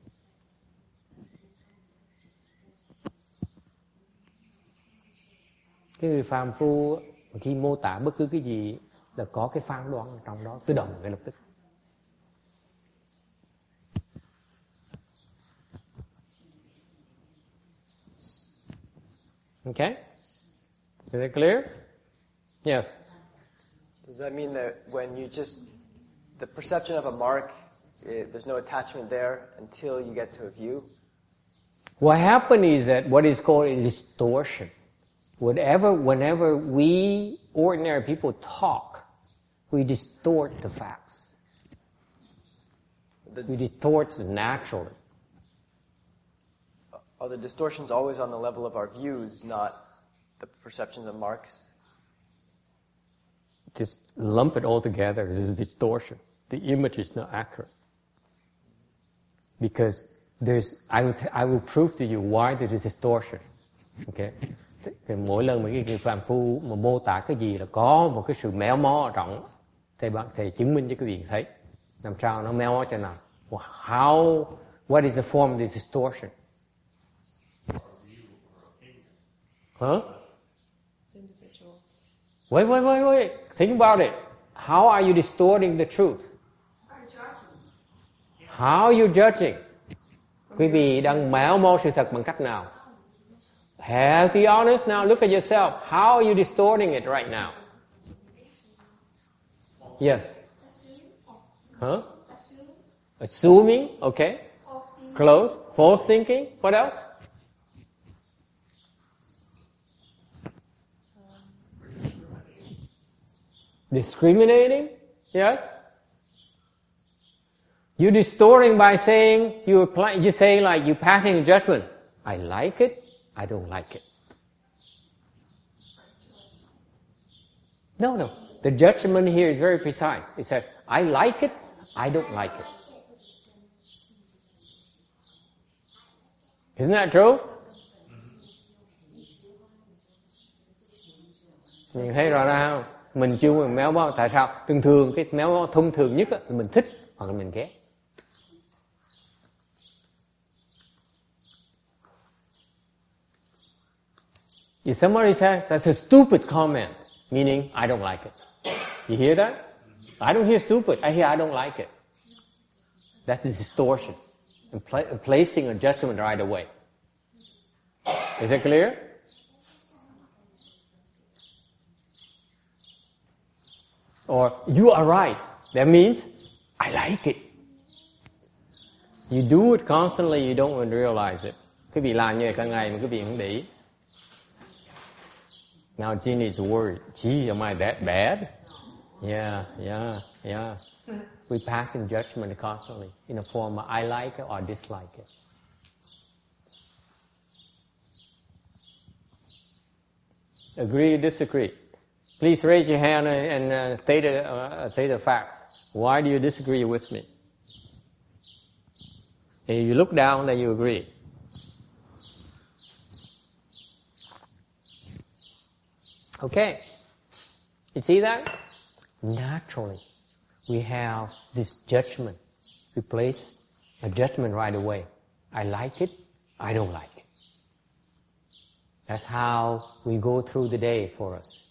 Cái người phàm phu khi mô tả bất cứ cái gì là có cái phán đoán trong đó, tự động ngay lập tức. Okay? Is it clear? Yes. Does that mean that when you the perception of a mark, there's no attachment there until you get to a view? What happened is that what is called a distortion. Whenever we ordinary people talk, we distort the facts. We distort it naturally. Are the distortions always on the level of our views, not the perceptions of marks? Just lump it all together as a distortion. The image is not accurate. Because I will prove to you why there is distortion. Okay? Thì mỗi lần mà cái phàm phu mà mô tả cái gì là có một cái sự méo mó ở trong, thì bạn thầy chứng minh cho quý vị thấy làm sao nó méo mó cho nào. What is the form of this distortion? Huh? It's individual. Wait. Think about it. How are you distorting the truth? How are you judging? Quý vị đang méo mó sự thật bằng cách nào? Have to be honest now. Look at yourself. How are you distorting it right now? Yes. Huh? Assuming. Okay. Close. False thinking. What else? Discriminating. Yes. You're distorting by saying you say like you're passing a judgment. I like it. I don't like it. No. The judgment here is very precise. It says, I like it, I don't like it. Isn't that true? Mình thấy rõ ra không? Mình chưa méo mó. Tại sao? Thường cái méo mó thông thường nhất là mình thích hoặc là mình ghét. If somebody says, that's a stupid comment, meaning I don't like it. You hear that? I don't hear stupid, I hear I don't like it. That's the distortion. And placing a judgment right away. Is it clear? Or, you are right. That means, I like it. You do it constantly, you don't even realize it. Quý vị làm như vậy cả ngày mà quý vị không để ý. Now Jeannie is worried. Gee, am I that bad? Yeah. We're passing judgment constantly in a form of I like it or dislike it. Agree or disagree? Please raise your hand and state the facts. Why do you disagree with me? If you look down, then you agree. Okay. You see that? Naturally, we have this judgment. We place a judgment right away. I like it, I don't like it. That's how we go through the day for us.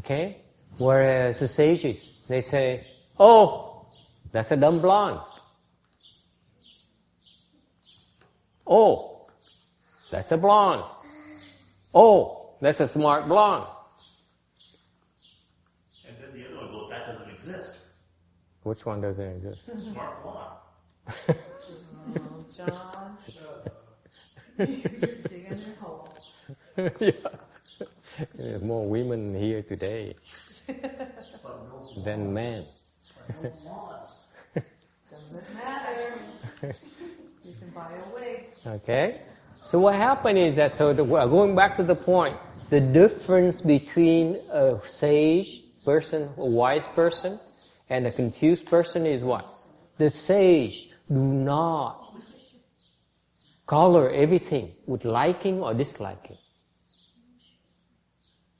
Okay? Whereas the sages, they say, oh, that's a dumb blonde. Oh, that's a blonde. Oh, that's a smart blonde. And then the other one goes, that doesn't exist. Which one doesn't exist? Smart blonde. Oh, John. You're digging your hole. Yeah. There's more women here today than men. Doesn't matter. You can buy a wig. Okay? So what happened is that, going back to the point, the difference between a sage person, a wise person, and a confused person is what? The sage do not color everything with liking or disliking.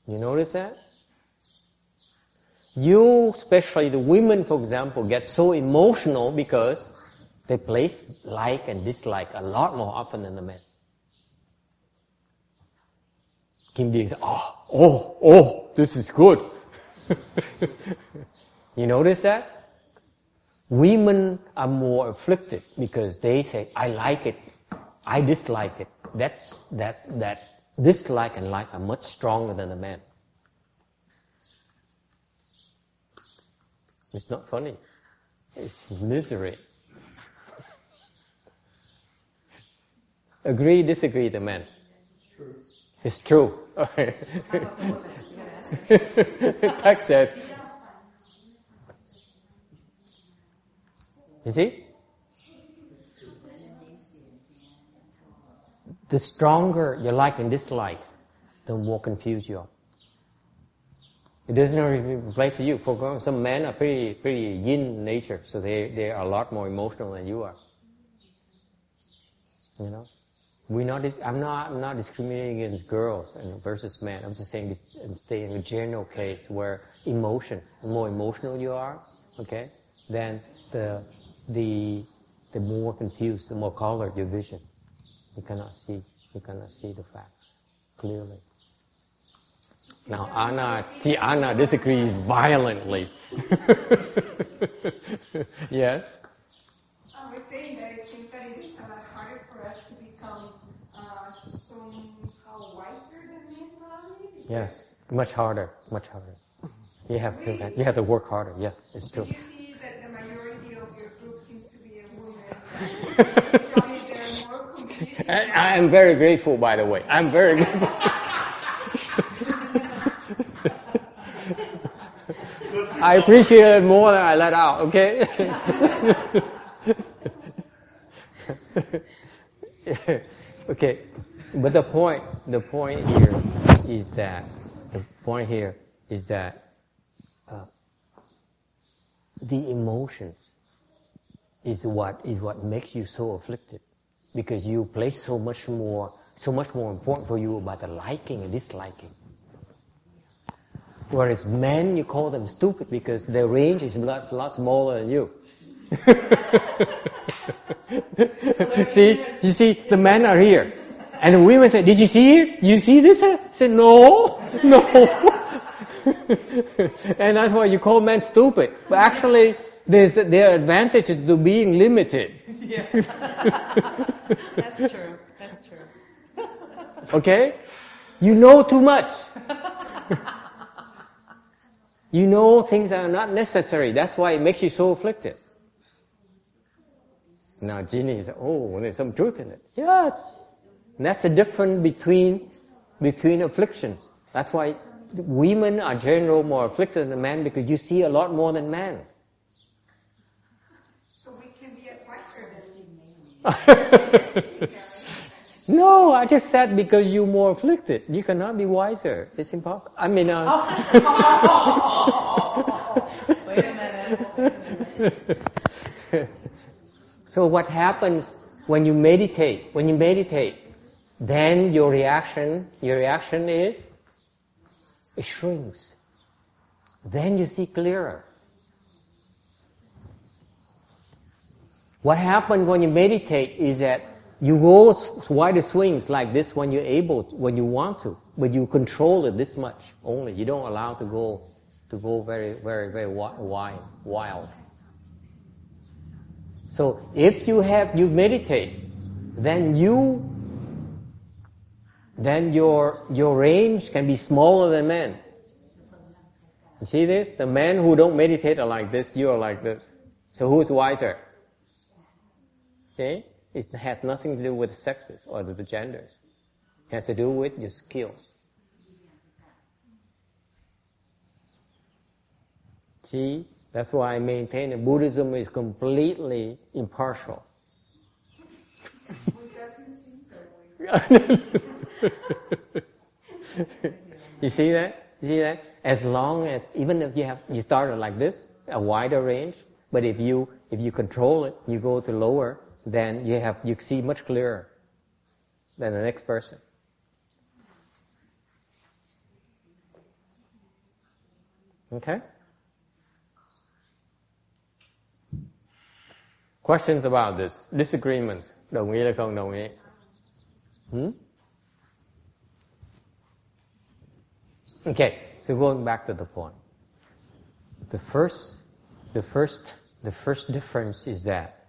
You notice that? You, especially the women, for example, get so emotional because they place like and dislike a lot more often than the men. Kim Dean says, oh, this is good. You notice that? Women are more afflicted because they say, I like it, I dislike it. That dislike and like are much stronger than the men. It's not funny. It's misery. Agree, disagree, the men? It's true. Text says. You see? The stronger your like and dislike, the more confused you are. It doesn't relate to you. For example, some men are pretty yin nature, so they are a lot more emotional than you are. You know? I'm not discriminating against girls and versus men. I'm just saying I'm staying in a general case where the more emotional you are, okay, then the more confused, the more colored your vision. You cannot see the facts clearly. Now Anna disagrees violently. Yes? I was saying that it seems that it is a lot harder for us to become somehow wiser than men, probably. Yes, much harder. You have to work harder. Yes, it's true. You see that the majority of your group seems to be a woman. Probably they're more confused. I am very grateful, by the way. I'm very grateful. I appreciate it more than I let out, okay? Okay, but the point here is that the emotions is what makes you so afflicted, because you place so much more important for you about the liking and disliking. Whereas men, you call them stupid because their range is a lot smaller than you. You see, the men are here. And the women say, did you see it? You see this? I said, no. And that's why you call men stupid. But actually, their advantage is to being limited. Yeah. That's true. Okay? You know too much. You know things are not necessary. That's why it makes you so afflicted. Now Jeannie said, oh, there's some truth in it. Yes. And that's the difference between afflictions. That's why women are generally more afflicted than men, because you see a lot more than men. So we can be wiser. No, I just said because you're more afflicted. You cannot be wiser. It's impossible. I mean... Wait a minute. So what happens when you meditate? Then your reaction is, it shrinks. Then you see clearer. What happens when you meditate is that you go wider swings like this when you want to, but you control it this much only. You don't allow to go very, very, very wild. So if you meditate, then your range can be smaller than men. You see this? The men who don't meditate are like this, you are like this. So who's wiser? See? It has nothing to do with sexes or the genders. It has to do with your skills. See? That's why I maintain that Buddhism is completely impartial. You see that? As long as, even if you started like this, a wider range, but if you control it, you go to lower, then you see much clearer than the next person. Okay? Questions about this? Disagreements? Đồng ý hay không đồng ý? Okay, so going back to the point. The first difference is that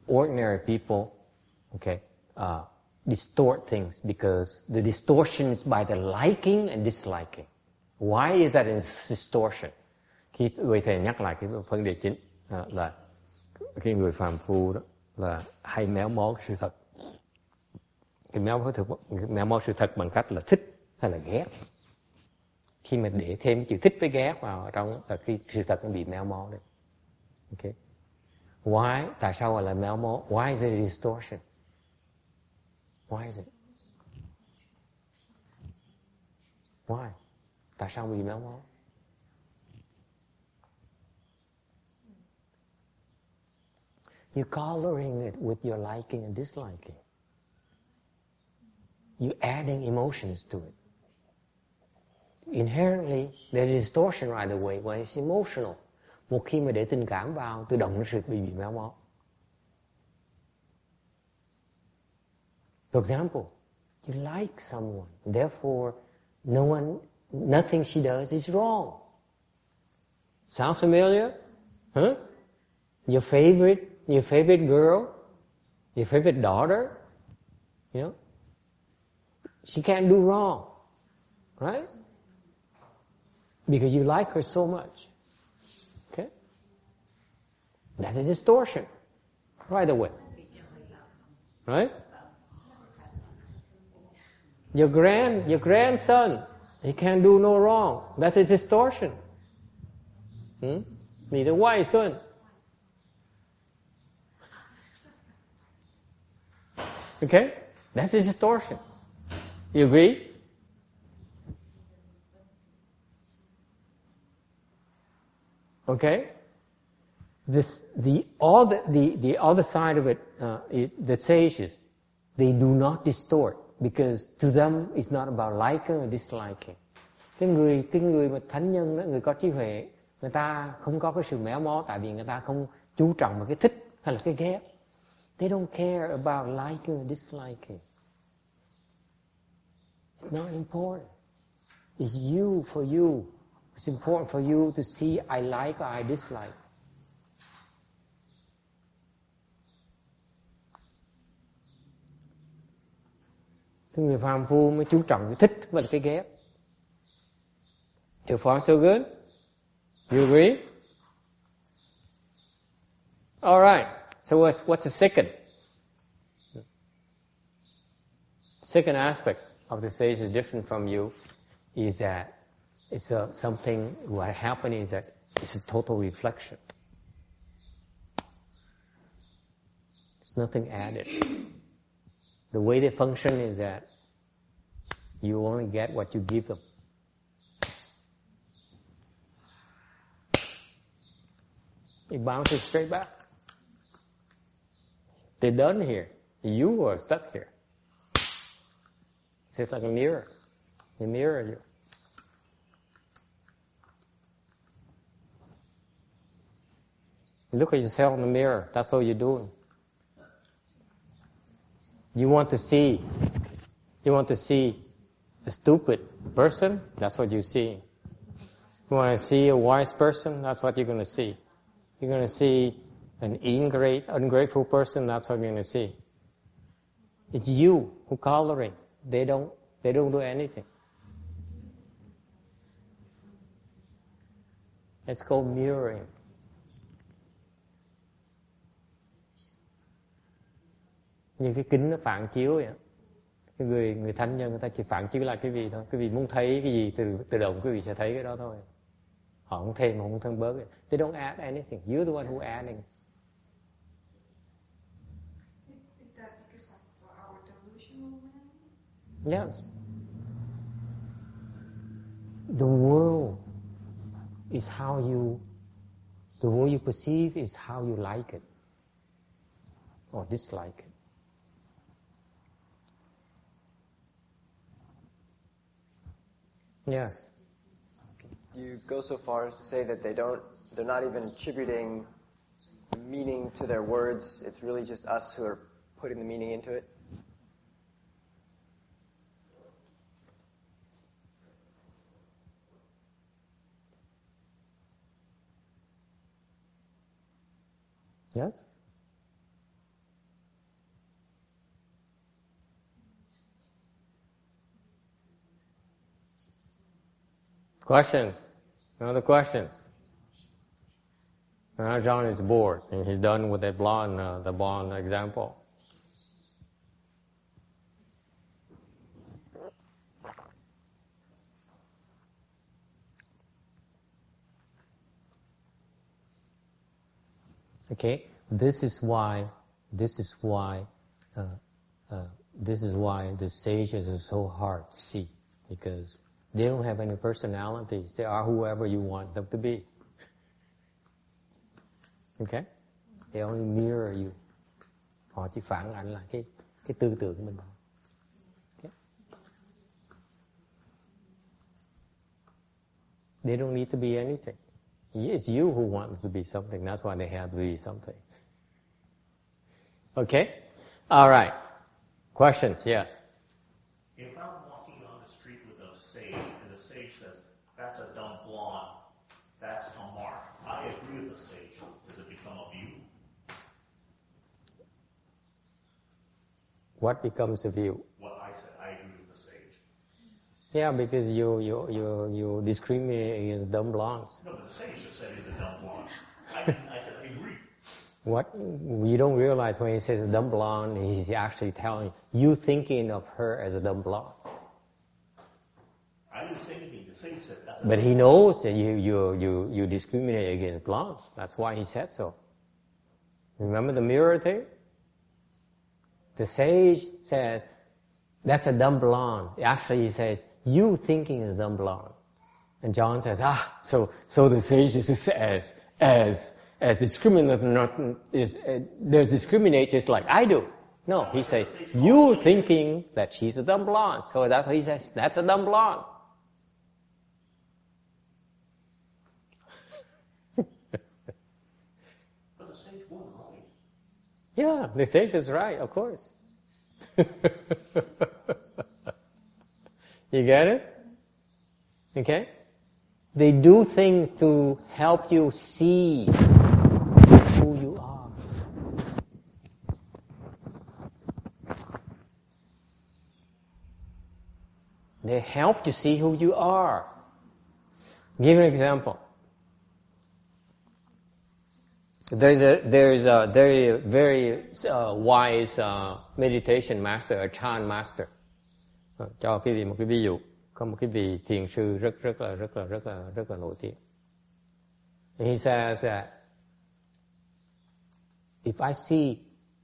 ordinary people, distort things because the distortion is by the liking and disliking. Why is that in distortion? Khi người thầy nhắc lại cái vấn đề chính là cái người phàm phu đó là hay méo mó sự thật. Cái méo mó sự thật bằng cách là thích hay là ghét. Khi mà để thêm chữ thích với ghét vào trong là khi sự thật nó bị méo mó đấy. Okay. Why? Tại sao gọi là méo mó? Why is it a distortion? Why is it? Why? Tại sao bị méo mó? You're coloring it with your liking and disliking. you're adding emotions to it. Inherently, there's distortion right away when it's emotional. Một khi mà để tình cảm vào, tự động nó sẽ bị méo mó. For example, you like someone, therefore nothing she does is wrong. Sounds familiar? Huh? Your favorite girl, your favorite daughter, she can't do wrong, right? Because you like her so much. Okay? That is distortion right away. Right? Your grandson, he can't do no wrong. That is distortion. 你的外孙 Okay? That's a distortion. You agree? Okay? The other side of it is the sages. They do not distort because to them it's not about liking or disliking. Cái người mà thánh nhân đó, người có trí huệ, người ta không có cái sự méo mó tại vì người ta không chú trọng vào cái thích hay là cái ghét. They don't care about liking or disliking. It's not important. It's you for you. It's important for you to see I like or I dislike. Cái người phàm phu mới chú trọng cái thích và cái ghét. So far so good? You agree? All right. So what's the second aspect of the sage is different from you is that it's something what happened is that it's a total reflection. There's nothing added. The way they function is that you only get what you give them. It bounces straight back. They're done here. You are stuck here. It's just like a mirror. They mirror you. You look at yourself in the mirror. That's all you're doing. You want to see a stupid person, that's what you see. You want to see a wise person, that's what you're going to see. You're going to see an ungrateful person, that's what you're going to see. It's you who coloring. They don't do anything. It's called mirroring. Như cái kính nó phản chiếu vậy. Cái người thánh nhân người ta chỉ phản chiếu lại cái gì thôi. Cái vị muốn thấy cái gì tự động quý vị sẽ thấy cái đó thôi. Họ không thêm mà không thêm bớt. They don't add anything. You're the one who adding. Is that because of our delusional minds? Yes. The world is the world you perceive is how you like it or dislike it. Yes. You go so far as to say that they're not even attributing meaning to their words. It's really just us who are putting the meaning into it. Yes? Questions? No other questions? Now John is bored and he's done with the blonde example. Okay, this is why the sages are so hard to see, because they don't have any personalities. They are whoever you want them to be. Okay? They only mirror you. Họ chỉ phản ảnh lại cái tư tưởng của mình. Okay? They don't need to be anything. It's you who want to be something. That's why they have to be something. Okay? All right. Questions? Yes. If I'm walking on the street with a sage, and the sage says, that's a dumb blonde, that's a mark, I agree with the sage. Does it become a view? What becomes a view? What I said, I agree with the sage. Yeah, because you discriminate against dumb blondes. No, but the sage just said he's a dumb blonde. I said, I agree. What you don't realize when he says dumb blonde, he's actually telling you thinking of her as a dumb blonde. I didn't say anything. The sage said that's a But he knows that you discriminate against blondes. That's why he said so. Remember the mirror thing? The sage says, that's a dumb blonde. Actually, he says, you thinking is dumb blonde. And John says, so the sage is as discriminatory there's discriminate just like I do. No, he says, you thinking that she's a dumb blonde. So that's what he says, that's a dumb blonde. But the sage wasn't right. Yeah, the sage is right, of course. You get it? Okay? They do things to help you see who you are. They help you see who you are. Give an example. There's a very wise meditation master, a Chan master. Cho quý vị một cái ví dụ, có một cái vị thiền sư rất là nổi tiếng. He says that if I see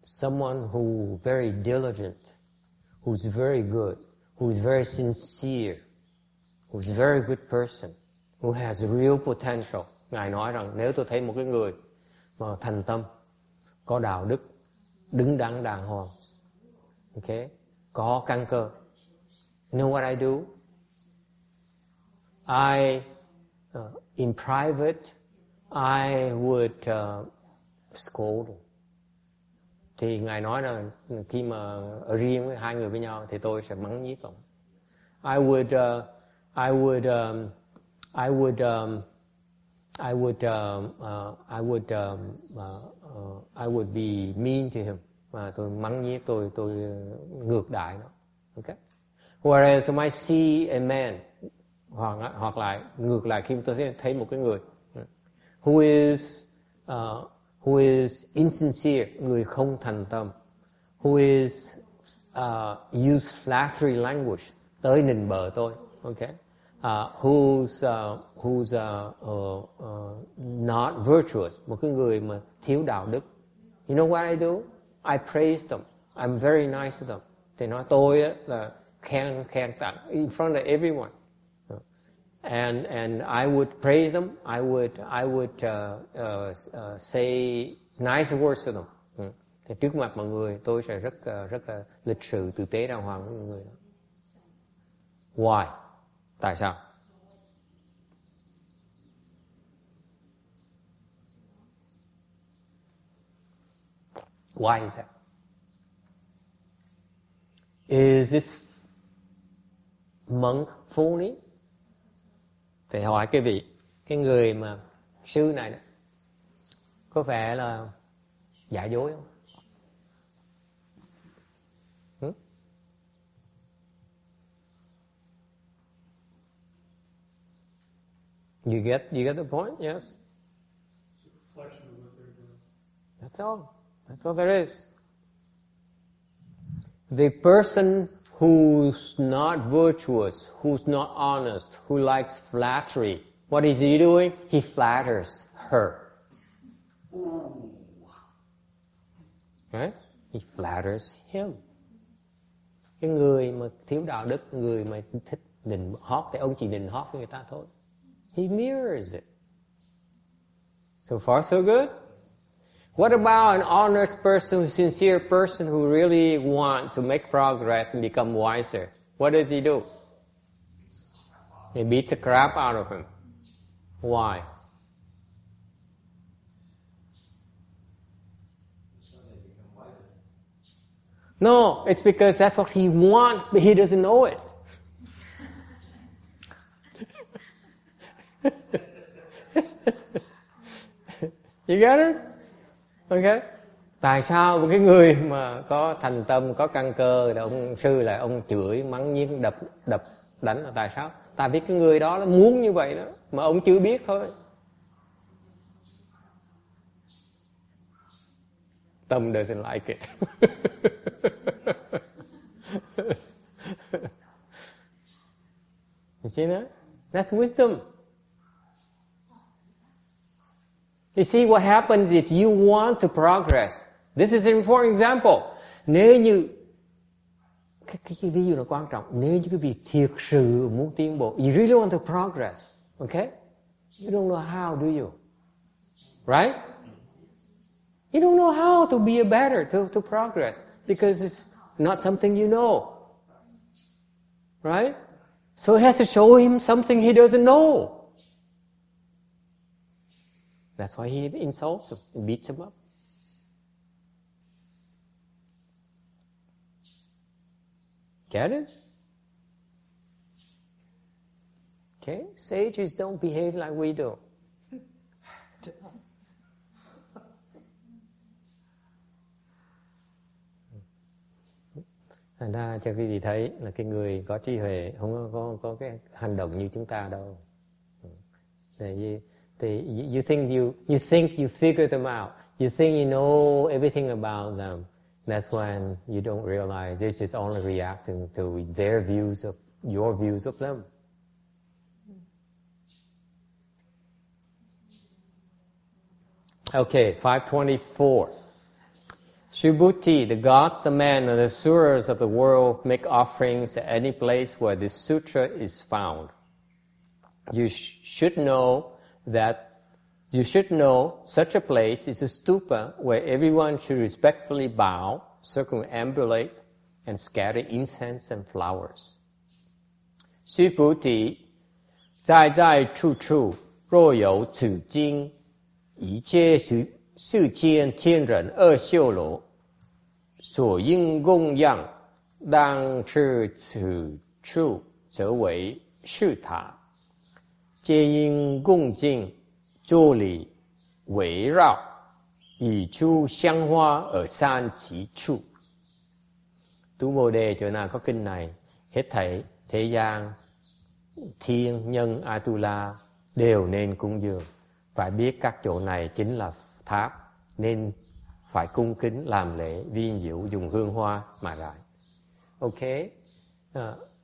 someone who very diligent, who's very good, who's very sincere, who's a very good person, who has real potential, Ngài nói rằng nếu tôi thấy một cái người mà thành tâm, có đạo đức, đứng đắn đàng hoàng, okay, có căn cơ, you know what I do? In private, I would scold him. Thì Ngài nói là khi mà ở riêng với hai người với nhau thì tôi sẽ mắng nhiếc ông. I would be mean to him. Tôi mắng nhiếc, tôi ngược đại nó. Okay? Whereas I see a man, hoặc lại ngược lại khi tôi thấy một cái người who is insincere, người không thành tâm, who is use flattery language, tới nịnh bợ tôi, okay? Who's not virtuous, một cái người mà thiếu đạo đức. You know what I do? I praise them. I'm very nice to them. Thì nói tôi là khen tặng in front of everyone. And I would praise them. I would say nice words to them. Thì trước mặt mọi người tôi sẽ rất là lịch sự, tử tế, đàng hoàng với mọi người. Why? Tại sao? Why is that? Is this monk phony? Thì hỏi cái người mà sư này đó, có vẻ là giả dối không? You get the point? Yes. It's a reflection of what they're doing. That's all. That's all there is. The person who's not virtuous, who's not honest, who likes flattery, what is he doing? He flatters her. Right? He flatters him. Cái người mà thiếu đạo đức, người mà thích nịnh hót thì ông chỉ nịnh hót với người ta thôi. He mirrors it. So far, so good. What about an honest person, a sincere person who really wants to make progress and become wiser? What does he do? He beats the crap out of him. Why? No, it's because that's what he wants, but he doesn't know it. You get it? Okay. Tại sao cái người mà có thành tâm, có căn cơ, thì ông sư là ông chửi, mắng nhiếc, đập, đánh là tại sao? Tại vì cái người đó nó muốn như vậy đó, mà ông chưa biết thôi. Tâm doesn't like it. You see that? That's wisdom. You see what happens if you want to progress. This is an important example. Nếu như cái ví dụ nó quan trọng, nếu như cái việc thiệt sự muốn tiến bộ, you really want to progress, okay? You don't know how, do you? Right? You don't know how to be a better, to progress, because it's not something you know. Right? So he has to show him something he doesn't know. That's why he insults him and beats him up. Get it? Okay? Sages don't behave like we do. Thành ra cho quý vị thấy là cái người có trí huệ không có cái hành động như chúng ta đâu. You think you figure them out. You think you know everything about them. That's when you don't realize it's just only reacting to their views of your views of them. Okay, 524. Subhuti, the gods, the men, and the suras of the world make offerings at any place where this sutra is found. You should know such a place is a stupa where everyone should respectfully bow, circumambulate, and scatter incense and flowers. Subhuti, 在在处处若有此经，一切世间天人二修罗所应供养，当至此处则为是塔，皆应恭敬作礼围绕，以出香花ở san chỉ trụ. Tu Bồ Đề chỗ nào có kinh này, hết thảy thế gian, thiên nhân Atula đều nên cúng dường. Phải biết các chỗ này chính là tháp, nên phải cung kính làm lễ viên diệu dùng hương hoa mà lại. Okay?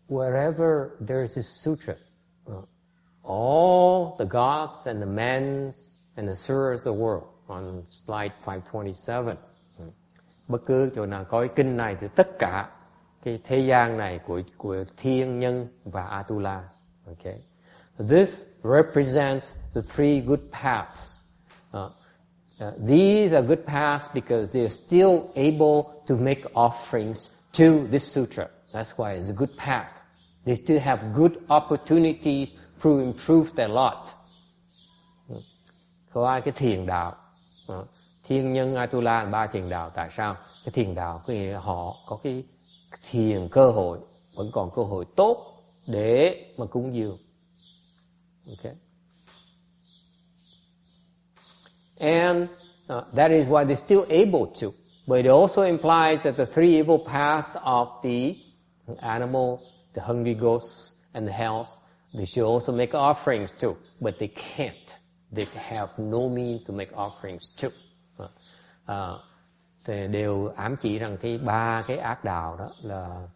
Wherever there's a sutra, all the gods and the men and the suras of the world, on slide 527. Bất cứ chỗ nào có cái kinh này thì tất cả cái thế gian này của thiên nhân và Atula. Okay? This represents the three good paths. These are good paths because they're still able to make offerings to this sutra. That's why it's a good path. They still have good opportunities to improve their lot. Có cái thiền đạo, thiên nhân Atula, ba thiền đạo. Tại sao? Cái thiền đạo có nghĩa là họ có cái thiền cơ hội, vẫn còn cơ hội tốt để mà cúng dường. Okay. And that is why they're still able to. But it also implies that the three evil paths of the animals, the hungry ghosts, and the hells, they should also make offerings to. But they can't. They have no means to make offerings to. Thì đều ám chỉ rằng ba cái ác đạo đó là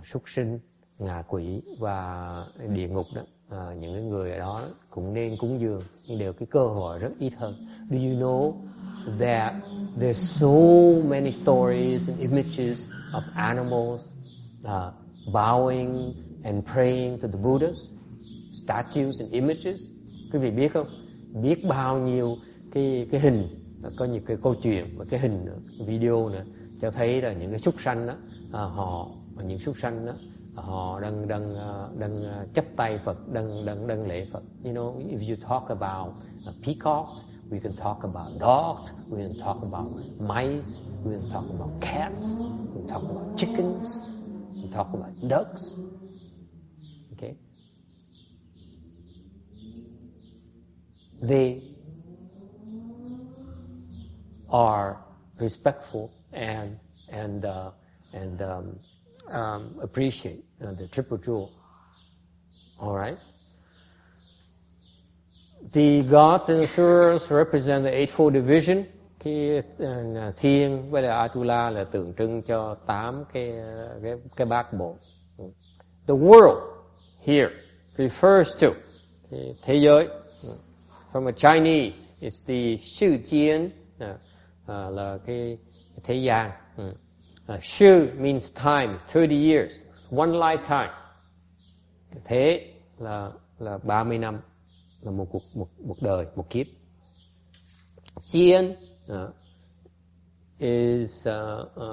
súc sinh, ngạ quỷ và địa ngục đó. Những cái người ở đó cũng nên cúng dường, nhưng đều cái cơ hội rất ít hơn. Do you know that there's so many stories and images of animals bowing and praying to the Buddhas, statues and images? Quý vị biết không? Biết bao nhiêu cái hình, có những cái câu chuyện và cái hình video nữa cho thấy là những cái súc sanh đó, những súc sanh đó họ đang chấp tay Phật, đang lễ Phật. You know, if you talk about peacocks, we can talk about dogs, we can talk about mice, we can talk about cats, we can talk about chickens, we can talk about ducks. Okay? They are respectful and appreciate the triple jewel. All right. The gods and asurs represent the eightfold division. Cái thiên với lại Atula là tượng trưng cho 8 cái bát bộ. The world here refers to thế giới. From a Chinese, it's the 世间 là cái thế gian. 世 means time, 30 years, one lifetime. Thế là 30 năm, là một đời, một kiếp. Jian is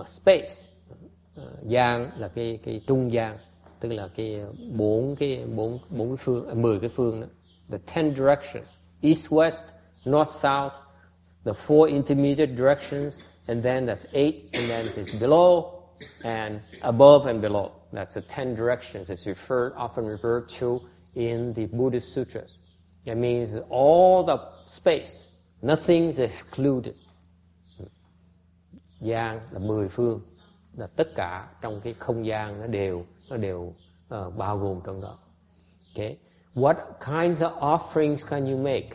space. Gian là cái trung gian, tức là cái 10 cái phương đó. The 10 directions, east, west, north, south, the 4 intermediate directions, and then that's 8, and then it's below and above and below. That's the 10 directions. It's often referred to in the Buddhist sutras. It means all the space, nothing is excluded. Gian là 10 phương, là tất cả trong cái không gian nó đều bao gồm trong đó. Okay. What kinds of offerings can you make?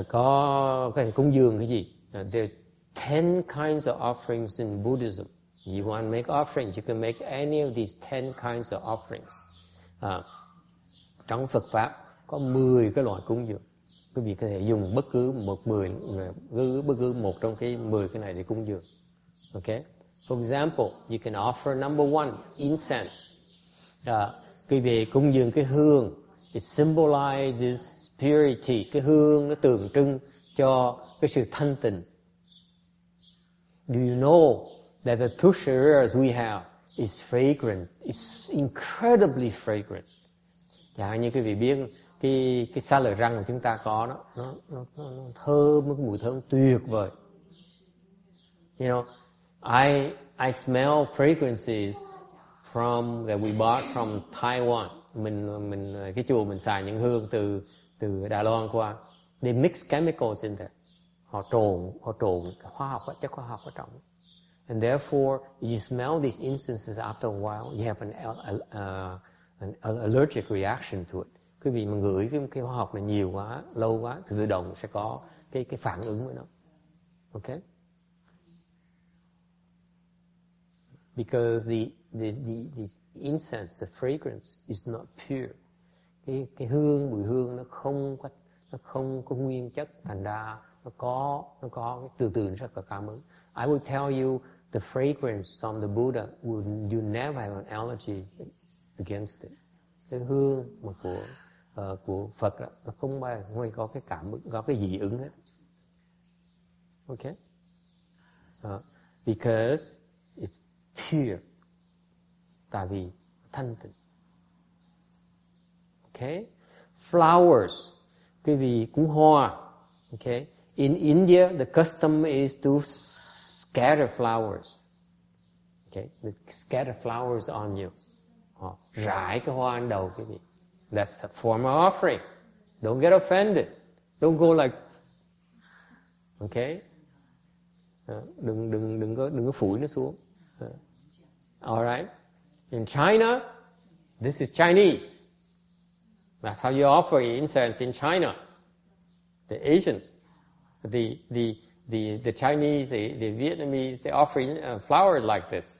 Có cái cúng dường cái gì? There are 10 kinds of offerings in Buddhism. You want to make offerings, you can make any of these 10 kinds of offerings. Trong Phật Pháp có 10 cái loại cúng dường. Quý vị có thể dùng bất cứ một trong cái 10 cái này để cúng dường. Okay? For example, you can offer number 1, incense. Quý vị cúng dường cái hương. It symbolizes purity. Cái hương nó tượng trưng cho cái sự thanh tịnh. Do you know that the tusharias we have is fragrant, is incredibly fragrant. Chẳng hạn như quý vị biết cái xá lợi răng của chúng ta có đó, nó thơm, cái mùi thơm tuyệt vời. You know, I smell fragrances that we bought from Taiwan. Mình cái chùa mình xài những hương từ Đài Loan qua. They mix chemicals in there. Họ trộn chất hóa học ở trong. And therefore, you smell these incenses after a while, you have an allergic reaction to it. Quý vị mà ngửi cái hóa học này nhiều quá, lâu quá, thì tự động sẽ có cái phản ứng với nó. Okay? Because the incense, the fragrance is not pure. Cái mùi hương nó không có nguyên chất, thành ra nó có từ nó sẽ có cảm ứng. I will tell you the fragrance from the Buddha, you never have an allergy against it. Cái hương mà của Phật đó, nó không có cái cảm ứng, có cái dị ứng hết. Okay? Because it's pure. Tại vì thanh tịnh. Okay? Flowers. Cái vì cúng hoa. Okay? In India, the custom is to scatter flowers. Okay? Scatter flowers on you. Rải cái hoa lên đầu quý vị. That's a form of offering. Don't get offended. Don't go like, okay? Đừng có phủi nó xuống. All right? In China, this is Chinese. That's how you offer incense in China. The Asians, the Chinese, the Vietnamese, they offer flowers like this.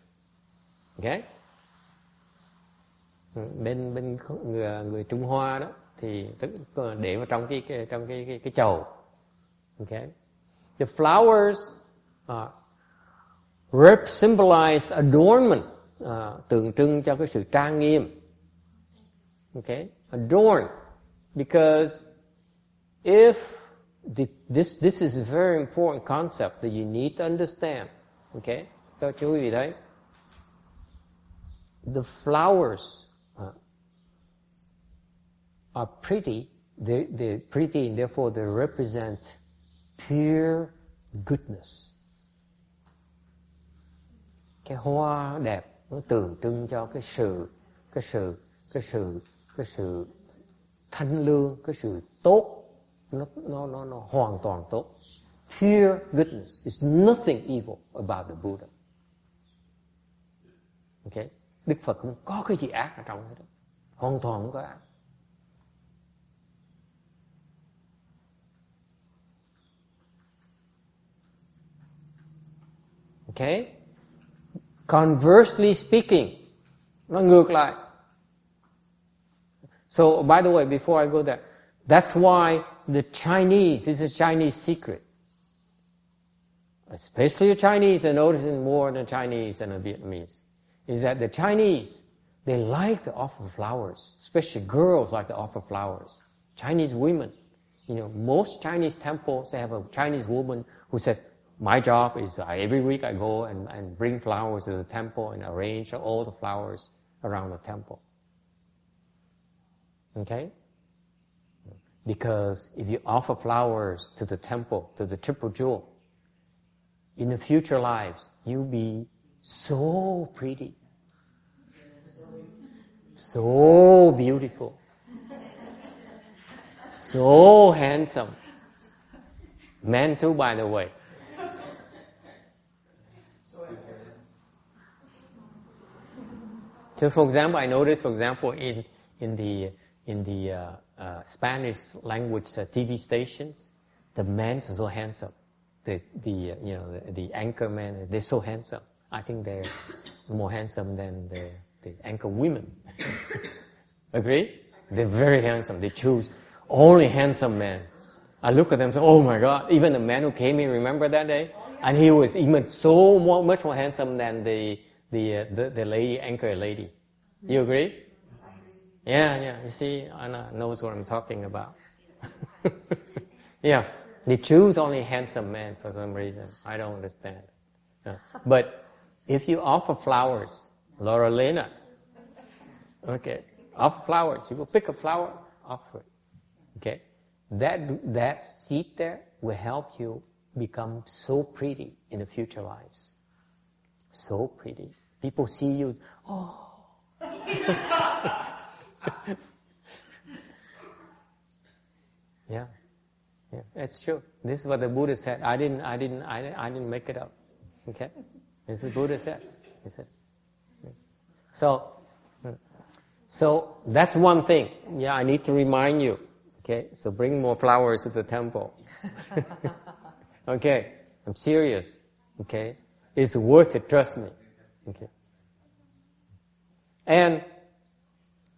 Okay? Bên người Trung Hoa đó thì để vào trong cái chầu. Okay? The flowers symbolize adornment, tượng trưng cho cái sự trang nghiêm. Okay? Adorn, because if this is a very important concept that you need to understand. Okay? Cho chú ý thấy. the flowers are pretty. They're pretty, and therefore they represent pure goodness. Cái hoa đẹp nó tượng trưng cho cái sự thanh lương, cái sự tốt, nó hoàn toàn tốt. Pure goodness. There's nothing evil about the Buddha. Okay? Đức Phật không có cái gì ác ở trong đó. Hoàn toàn không có ác. Okay? Conversely speaking, nó ngược lại. So, by the way, before I go there, that's why the Chinese, this is a Chinese secret. Especially the Chinese, and noticing more than Chinese than the Vietnamese, is that the Chinese, they like to offer flowers, especially girls like to offer flowers. Chinese women, most Chinese temples, they have a Chinese woman who says, my job is every week I go and bring flowers to the temple and arrange all the flowers around the temple. Okay? Because if you offer flowers to the temple, to the triple jewel, in the future lives, you'll be so pretty, so beautiful, so handsome. Men too, by the way. So, for example, I noticed, in the Spanish language TV stations, the men are so handsome. The anchor men, they're so handsome. I think they're more handsome than the anchor women. Agree? They're very handsome. They choose only handsome men. I look at them and say, oh my God, even the man who came here, remember that day? And he was even much more handsome than the lady, anchor lady. You agree? Yeah, you see, Anna knows what I'm talking about. Yeah, they choose only handsome men for some reason. I don't understand. But if you offer flowers, Lorelena, okay, offer flowers. You go pick a flower, offer it. Okay, that seed there will help you become so pretty in the future lives. So pretty. People see you, oh. Yeah, that's true. This is what the Buddha said. I didn't make it up. Okay, this is what the Buddha said. He says. So that's one thing. Yeah, I need to remind you. Okay, so bring more flowers to the temple. Okay, I'm serious. Okay, it's worth it. Trust me. Okay, and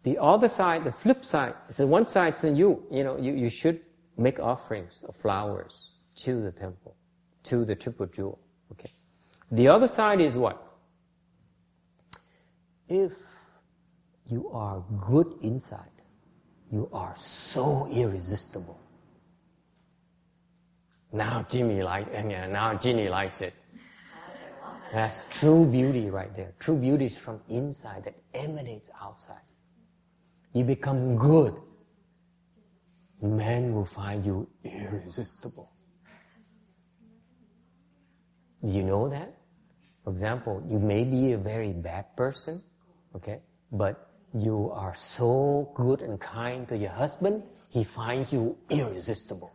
the other side, the flip side, so one side is you should make offerings of flowers to the temple, to the triple jewel. Okay. The other side is what? If you are good inside, you are so irresistible. Now Ginny likes it. That's true beauty right there. True beauty is from inside that emanates outside. You become good. Man will find you irresistible. Do you know that? For example, you may be a very bad person, okay, but you are so good and kind to your husband, he finds you irresistible.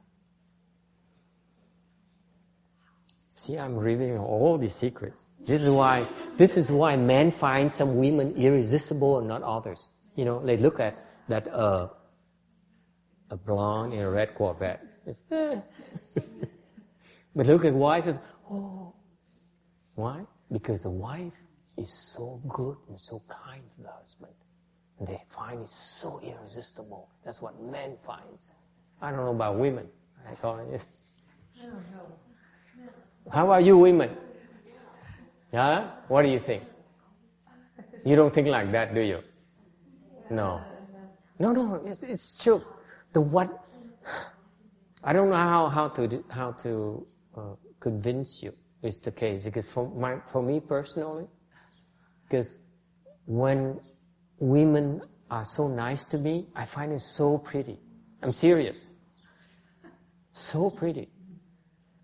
See, I'm revealing all these secrets. This is why men find some women irresistible and not others. They look at that a blonde in a red Corvette. But look at wife and oh. Why? Because the wife is so good and so kind to the husband. And they find it so irresistible. That's what men finds. I don't know about women. I call it. I don't know. How about you women? Yeah? What do you think? You don't think like that, do you? No, it's true. I don't know how to convince you it's the case, because for me personally, because when women are so nice to me, I find it so pretty. I'm serious. So pretty.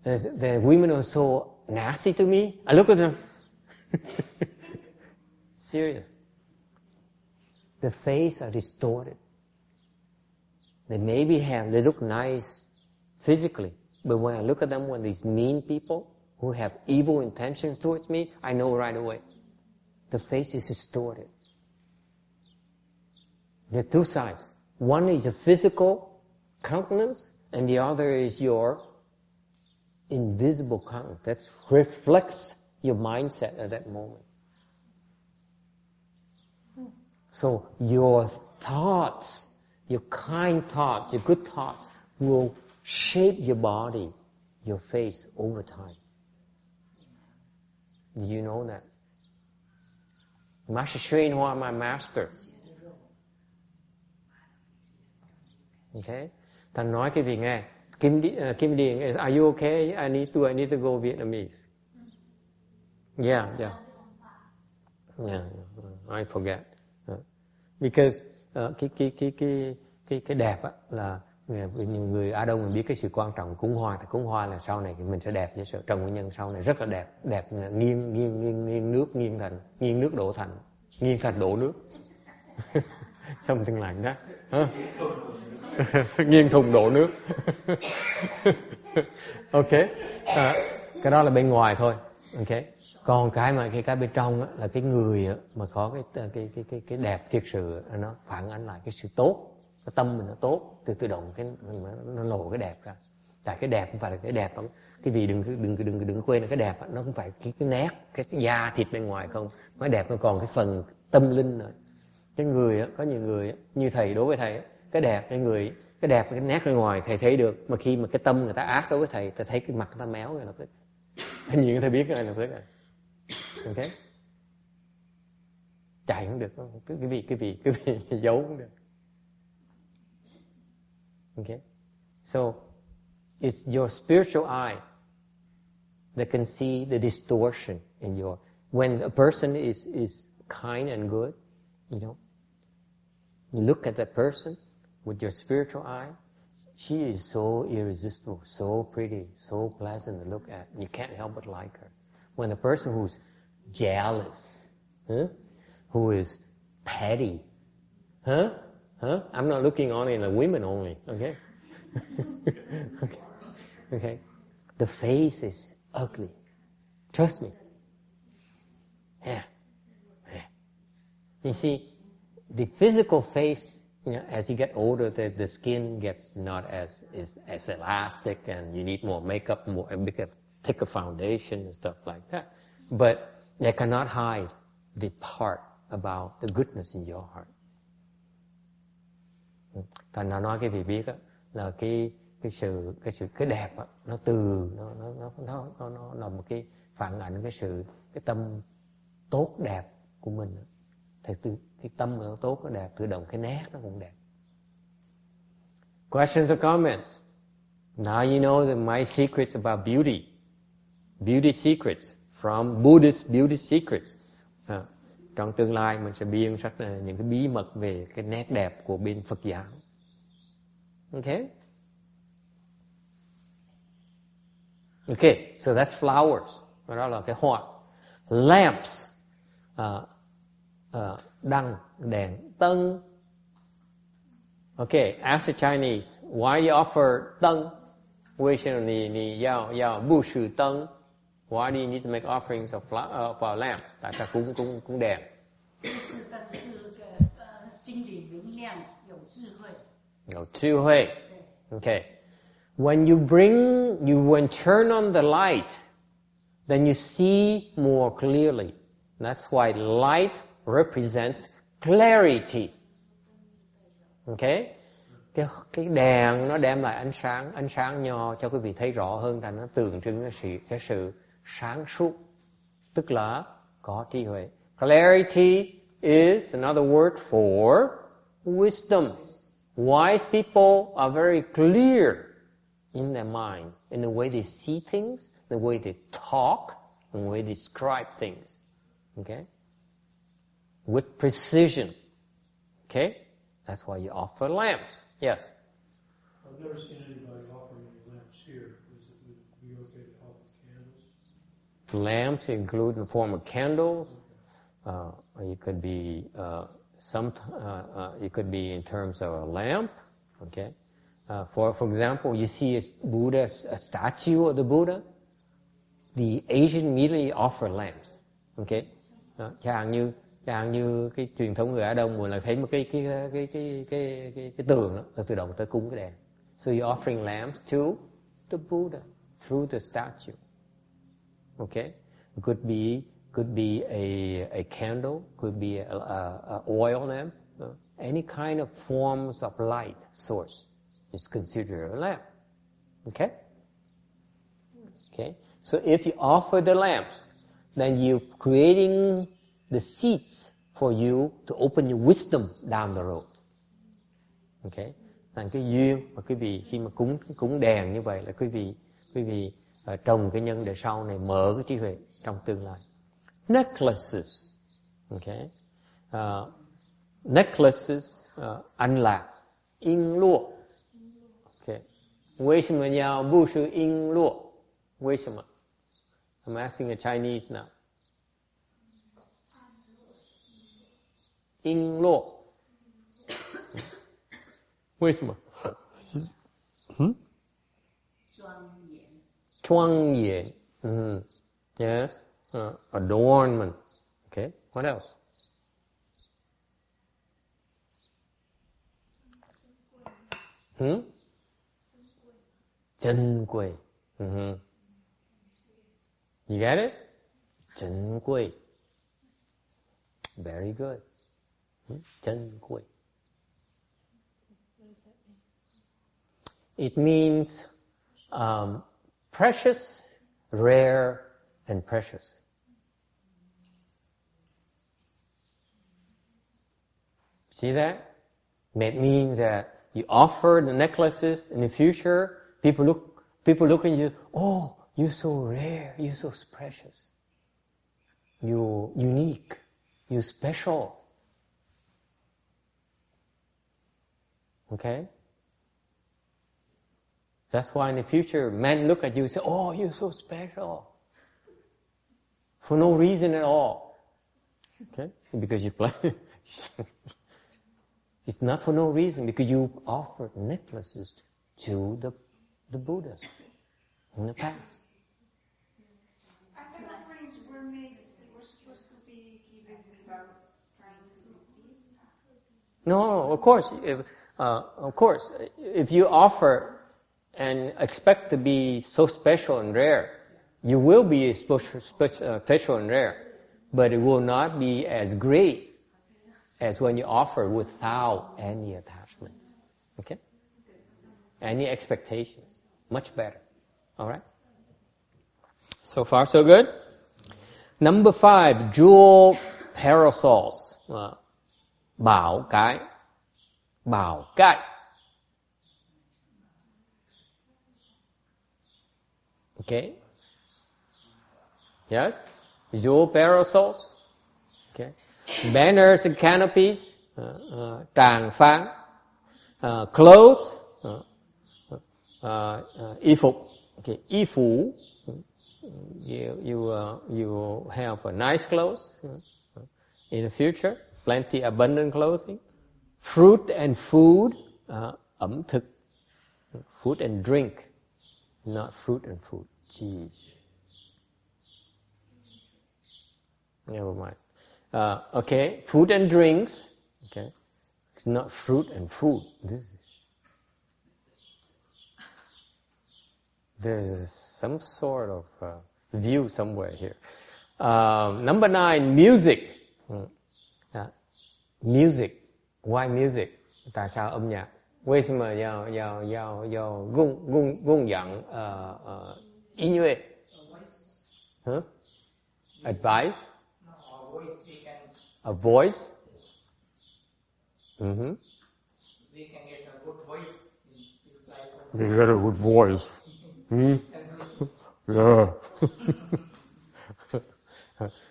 The women are so nasty to me, I look at them. Serious. The face are distorted. They look nice physically, but when I look at them, when these mean people who have evil intentions towards me, I know right away. The face is distorted. There are two sides. One is a physical countenance, and the other is your invisible countenance. That reflects your mindset at that moment. So your thoughts, your kind thoughts, your good thoughts will shape your body, your face over time. Do you know that? Master Sri Hoa, my master. Okay? Thành nói cái gì nghe? Kim Điền, are you okay? I need to go Vietnamese. Yeah. I forget. Because cái đẹp á, là người Á Đông mình biết cái sự quan trọng cúng hoa, thì cúng hoa là sau này mình sẽ đẹp, với sự Trần Nguyên Nhân sau này rất là đẹp nghiêng nước đổ thành, nghiêng thành đổ nước. Something like that. Nghiêng thùng đổ nước. Ok. Cái đó là bên ngoài thôi. Ok. Còn cái bên trong á, là cái người á, mà có cái đẹp thiệt sự, nó phản ánh lại cái sự tốt, cái tâm mình nó tốt, tự động nó lộ cái đẹp ra. Tại cái đẹp không phải là cái đẹp lắm. Cái gì đừng quên là cái đẹp á, nó không phải cái nét, cái da thịt bên ngoài không. Cái đẹp nó còn cái phần tâm linh nữa. Cái người á, có nhiều người á, như thầy, đối với thầy á, cái đẹp cái nét bên ngoài thầy thấy được, mà khi mà cái tâm người ta ác đối với thầy thấy cái mặt người ta méo ngay lập tức. Hình như thầy biết ngay lập tức rồi. Ok, chạy không được, cái gì giấu không được. Okay, so it's your spiritual eye that can see the distortion in your. When a person is kind and good, you know, you look at that person with your spiritual eye. She is so irresistible, so pretty, so pleasant to look at. You can't help but like her. When a person who's jealous, who is petty, I'm not looking only at women only, okay? Okay. The face is ugly. Trust me. Yeah. You see, the physical face, you know, as you get older, the skin gets not as elastic, and you need more makeup, thicker foundation and stuff like that. But they cannot hide the part about the goodness in your heart. Thành nào nói cái vị biết á, là cái đẹp á, nó là một cái phản ảnh cái tâm tốt đẹp của mình. Thì cái tâm nó tốt, nó đẹp, tự động cái nét nó cũng đẹp. Questions or comments? Now you know that my secrets about beauty secrets from Buddhist beauty secrets. Trong tương lai mình sẽ biên sách những cái bí mật về cái nét đẹp của bên Phật giáo. Okay? Okay, so that's flowers. Đó là cái hoa. Lamps. Đăng, đèn, tân. Okay, ask the Chinese, why you offer tân? 为什么你要布施灯? Why do you need to make offerings of our lamps? Tại sao cúng đèn? 就是灯是个心里明亮，有智慧。有智慧。Okay. When you turn on the light, then you see more clearly. That's why light represents clarity. Okay? Cái đèn nó đem lại ánh sáng nho cho quý vị thấy rõ hơn, thành nó tượng trưng cái sự sáng suốt, tức là có trí huệ. Clarity is another word for wisdom. Wise people are very clear in their mind, in the way they see things, the way they talk, and the way they describe things. Okay? with precision. Okay? That's why you offer lamps. Yes? I've never seen anybody offering any lamps here. Would it be okay to help with candles? Lamps include in the form of candles. It could be it could be in terms of a lamp. Okay? For example, you see a statue of the Buddha. The Asian immediately offer lamps. Okay? Chẳng như cái truyền thống người Á Đông là thấy một cái tường đó, là tự động tới cúng cái đèn. So you're offering lamps to the Buddha through the statue. Okay? It could be a candle, could be a oil lamp, any kind of forms of light source is considered a lamp. Okay? Okay? So if you offer the lamps, then you're creating the seeds for you to open your wisdom down the road. Okay? Là cái duyên mà quý vị khi mà cúng đèn như vậy là quý vị trồng cái nhân để sau này mở cái trí huệ trong tương lai. Necklaces. Okay? Necklaces, anh lạc, in luộc. Okay. 为什么要布施璎珞？为什么？ I'm asking a Chinese now. 璎珞。为什么？庄严。Yes. Adornment. Okay. What else? 珍贵。You get it? 珍贵。Very good. 珍贵。It means precious, rare, and precious. See that? It means that you offer the necklaces in the future, people look at you, oh, you're so rare, you're so precious. You're unique, you're special. Okay? That's why in the future, men look at you and say, oh, you're so special. For no reason at all. Okay? Because you play. It's not for no reason, because you offered necklaces to the Buddhas in the past. I thought offerings were supposed to be given without trying to receive. No, of course. If you offer and expect to be so special and rare, you will be special and rare, but it will not be as great as when you offer without any attachments. Okay? Any expectations. Much better. Alright? So far, so good? Number 5, jewel parasols. Bảo cái. Bảo cái. Okay? Yes? Jewel parasols. Okay? Banners and canopies. Tràng phán. Clothes. Y phục. Okay, y phủ. You have a nice clothes in the future. Plenty abundant clothing. Fruit and food. Ẩm thực. Food and drink. Not fruit and food. Jeez. Never mind. Okay, food and drinks. Okay, it's not fruit and food. There's some sort of view somewhere here. Number 9, music. Music. Why music? Tại sao âm nhạc? 为什么要供养音乐？ Huh? Advice? A voice? Mm-hmm. We can get a good voice. It's like we get a good voice. Yeah.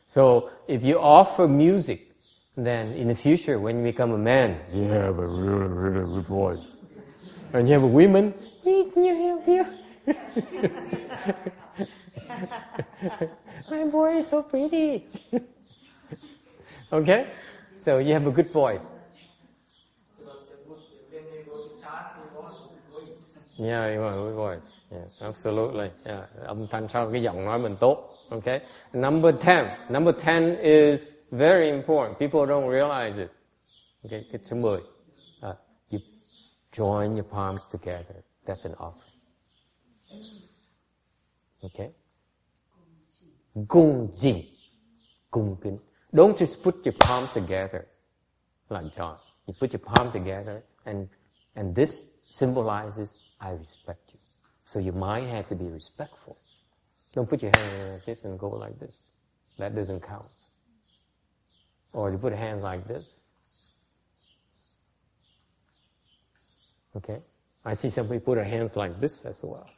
So if you offer music, then in the future, when you become a man, you have a really, really good voice. And you have a woman, please, can you help here? My voice is so pretty. Okay? So you have a good voice. Yeah, you want a good voice. Yes, absolutely. Yeah. Âm thanh sau cái giọng nói mình tốt. Okay? Number 10 is very important. People don't realize it. Okay, cái số 10. You join your palms together. That's an offering. Okay? Cung jing. Cung kính. Don't just put your palms together like John. You put your palm together and this symbolizes I respect you. So your mind has to be respectful. Don't put your hand like this and go like this. That doesn't count. Or you put hands like this. Okay? I see some people put their hands like this as well.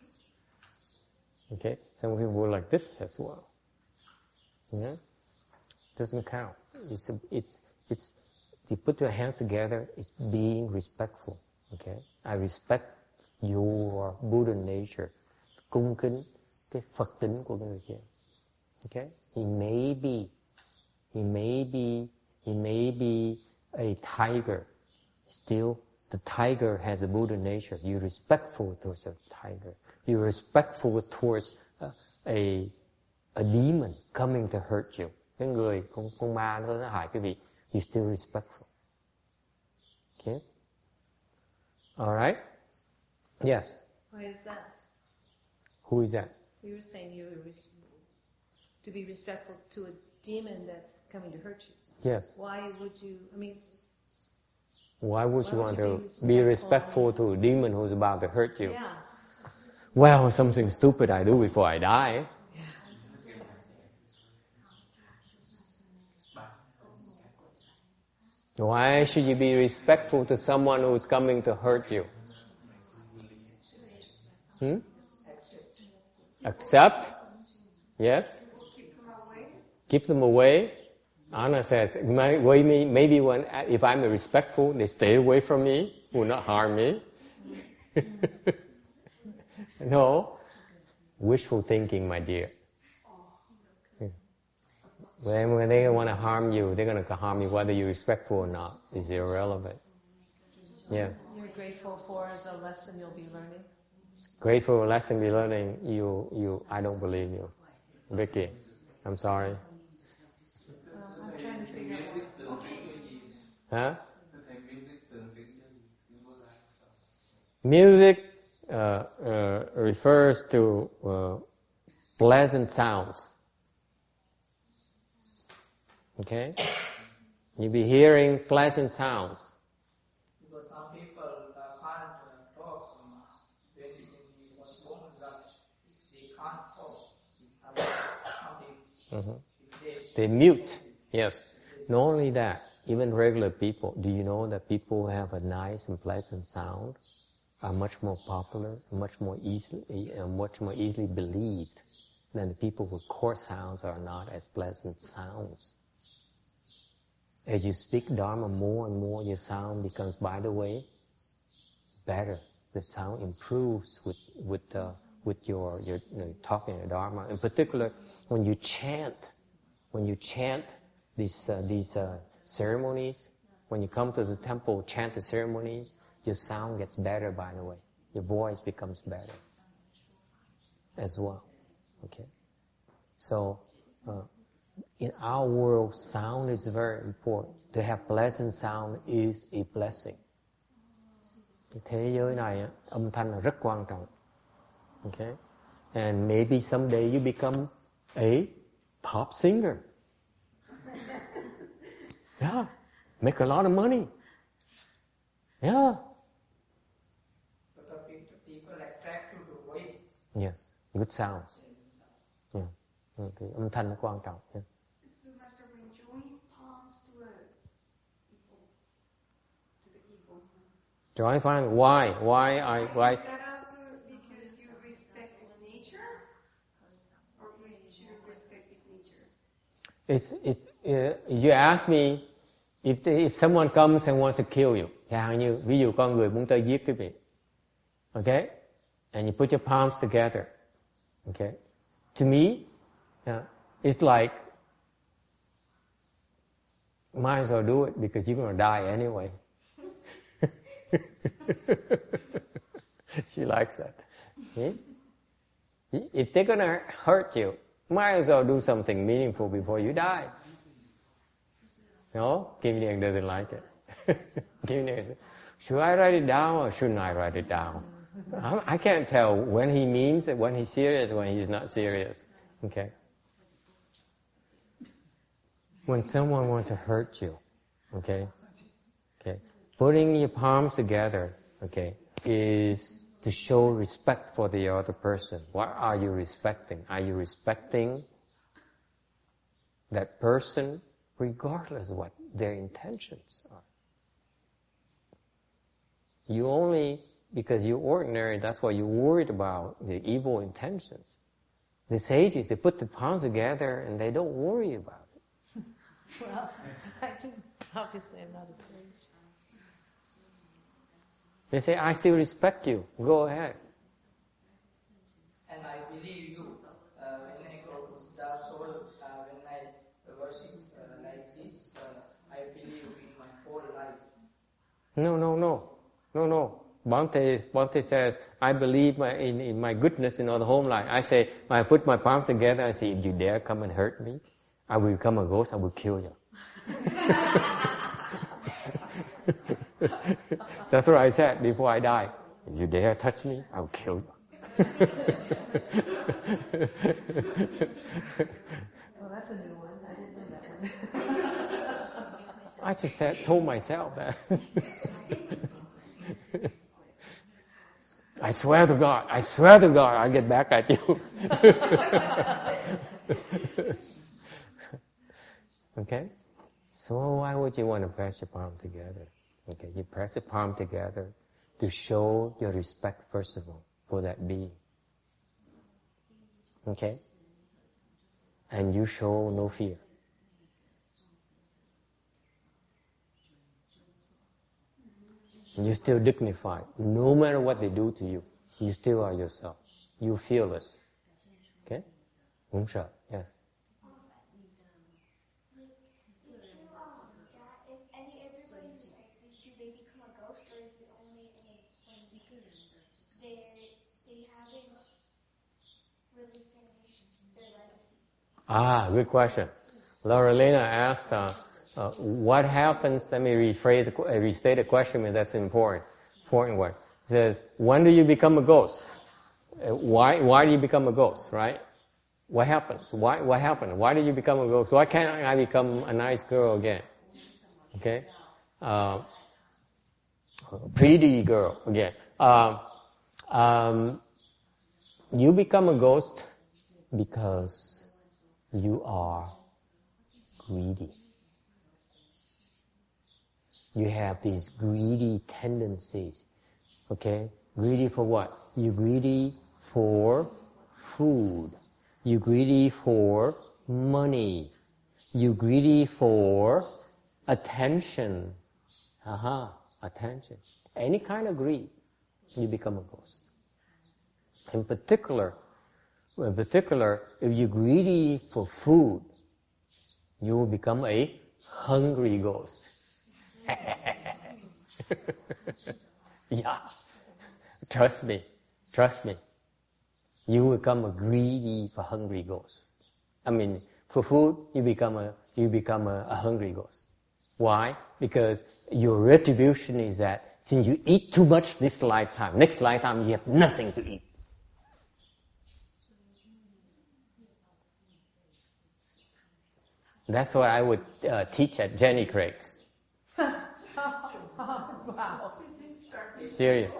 Okay? Some people put like this as well. Yeah? Doesn't count. It's you put your hands together, it's being respectful. Okay? I respect your Buddha nature. Cung kính cái Phật tính của người kia. Okay? He may be a tiger. Still, the tiger has a Buddha nature. You're respectful towards a tiger. You're respectful towards a demon coming to hurt you. Cái người con ma nó hại quý vị. You're still respectful. Okay? All right? Yes. Why is that? Who is that? You were saying you were to be respectful to a demon that's coming to hurt you. Yes. Why would you, why would you want to be respectful to a demon who's about to hurt you? Yeah. Well, something stupid I do before I die. Why should you be respectful to someone who is coming to hurt you? Accept? Yes? Keep them away? Anna says, maybe if I'm respectful, they stay away from me, will not harm me. No. Wishful thinking, my dear. When they want to harm you, they're going to harm you whether you're respectful or not. It's irrelevant. Yes. You're grateful for the lesson you'll be learning? Grateful for the lesson you're learning, I don't believe you. Vicky, I'm sorry. I'm trying to figure out. Huh? Music refers to pleasant sounds. Okay? You'll be hearing pleasant sounds. Because some people can't talk. When he was born, that they can't talk. They mute. Yes. Not only that, even regular people. Do you know that people who have a nice and pleasant sound are much more popular, much more easily believed than the people with coarse sounds are not as pleasant sounds. As you speak Dharma more and more, your sound becomes, by the way, better. The sound improves with your talking Dharma. In particular, when you chant these ceremonies, when you come to the temple, chant the ceremonies, your sound gets better, by the way. Your voice becomes better as well. Okay? So, in our world, sound is very important. To have pleasant sound is a blessing. Thế giới này, âm thanh là rất quan trọng. Okay? And maybe someday you become a pop singer. Yeah. Make a lot of money. Yeah. But people attract to the voice. Yes. Good sound. Yeah. Okay. Âm thanh là quan trọng. Yeah. Join fine. Why? Why? Is that also because you respect his nature, or you should respect his nature? You ask me, If someone comes and wants to kill you, chẳng hạn như ví dụ con người muốn tới giết quý vị, okay, and you put your palms together, okay, to me, it's like, might as well do it because you're going to die anyway. She likes that. See? If they're going to hurt you, might as well do something meaningful before you die. No? Kim Niang doesn't like it. Kim Niang says, should I write it down or shouldn't I write it down? I can't tell when he means it, when he's serious, when he's not serious. Okay? When someone wants to hurt you, okay, putting your palms together, okay, is to show respect for the other person. What are you respecting? Are you respecting that person regardless of what their intentions are? You only, because you're ordinary, that's why you're worried about the evil intentions. The sages, they put the palms together and they don't worry about it. Well, obviously I'm not a sage. They say, I still respect you. Go ahead. And I believe you. When I go to the soul, when I worship like this, I believe in my whole life. No. Bhante says, I believe in my goodness in all the whole life. I say, when I put my palms together, I say, if you dare come and hurt me, I will become a ghost, I will kill you. That's what I said before I die. If you dare touch me, I will kill you. Well, that's a new one. I didn't know that one. I just told myself that. I swear to God, I'll get back at you. Okay? So why would you want to press your palm together? Okay, you press your palm together to show your respect, first of all, for that being. Okay? And you show no fear. You're still dignified. No matter what they do to you, you still are yourself. You're fearless. Okay? Mungsha, yes. Good question. Laurelena asks, what happens, let me restate the question, because that's an important one. It says, when do you become a ghost? Why do you become a ghost, right? What happens? What happened? Why did you become a ghost? Why can't I become a nice girl again? Okay? Pretty girl again. You become a ghost because you are greedy. You have these greedy tendencies. Okay? Greedy for what? You're greedy for food. You're greedy for money. You're greedy for attention. Attention. Any kind of greed, you become a ghost. In particular, if you're greedy for food, you will become a hungry ghost. Yeah. Trust me. You will become a greedy for hungry ghost. I mean, for food, you become a hungry ghost. Why? Because your retribution is that since you eat too much this lifetime, next lifetime you have nothing to eat. That's what I would teach at Jenny Craig. Wow. Serious.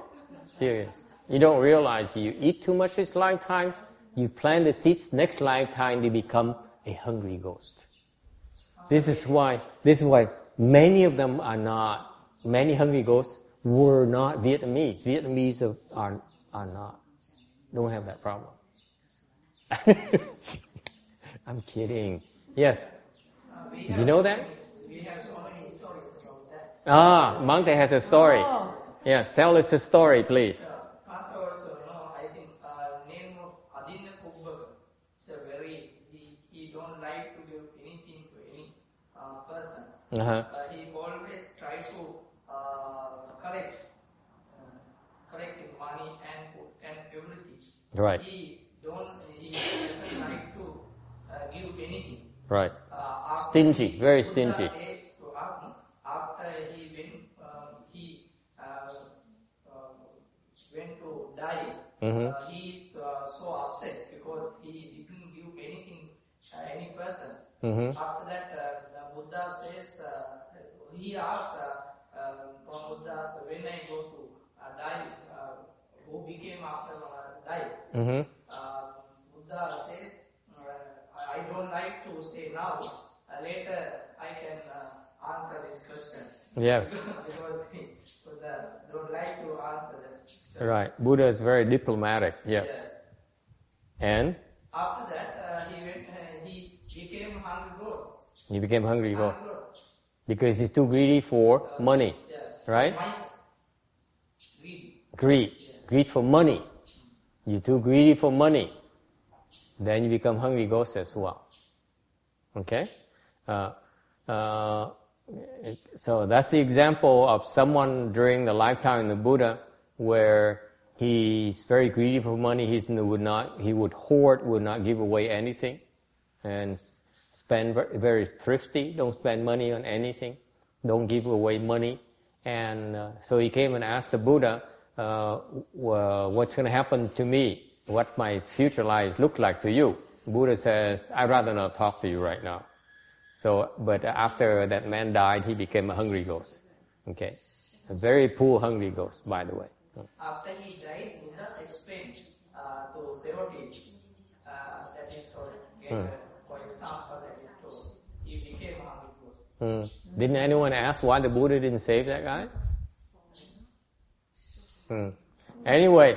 You don't realize you eat too much this lifetime, you plant the seeds, next lifetime you become a hungry ghost. This is why many of them many hungry ghosts were not Vietnamese. Vietnamese are not, don't have that problem. I'm kidding. Yes. You know that? We have so many stories Monte has a story. Oh. Yes, tell us a story, please. Master also, I think name of Adina Kubhaka is a very, he don't like to give anything to any person. He always try to collecting money and food and everything. Right. He doesn't like to give anything. Right. Stingy, very stingy. Buddha says to us, after he went to die, he is so upset because he didn't give anything any person. After that, the Buddha says, he asks from Buddha, when I go to die, who became after die? Buddha said, I don't like to say now. Later I can answer this question. Yes. Because Buddha don't like to answer this. Right. Buddha is very diplomatic. Yes. Yeah. And after that, he became hungry ghost. he became hungry ghost because he's too greedy for money. Yeah. Right? Greed. Greed for money. You're too greedy for money. Then you become hungry ghost as well. Okay? So that's the example of someone during the lifetime of the Buddha where he's very greedy for money. He would hoard, would not give away anything, and spend very thrifty. Don't spend money on anything. Don't give away money. And so he came and asked the Buddha, what's going to happen to me? What my future life look like to you? Buddha says, I'd rather not talk to you right now. So, but after that man died, he became a hungry ghost. Okay, a very poor hungry ghost, by the way. After he died, Buddha explained to devotees that is story. For example, that is story. He became a hungry ghost. Didn't anyone ask why the Buddha didn't save that guy? Anyway,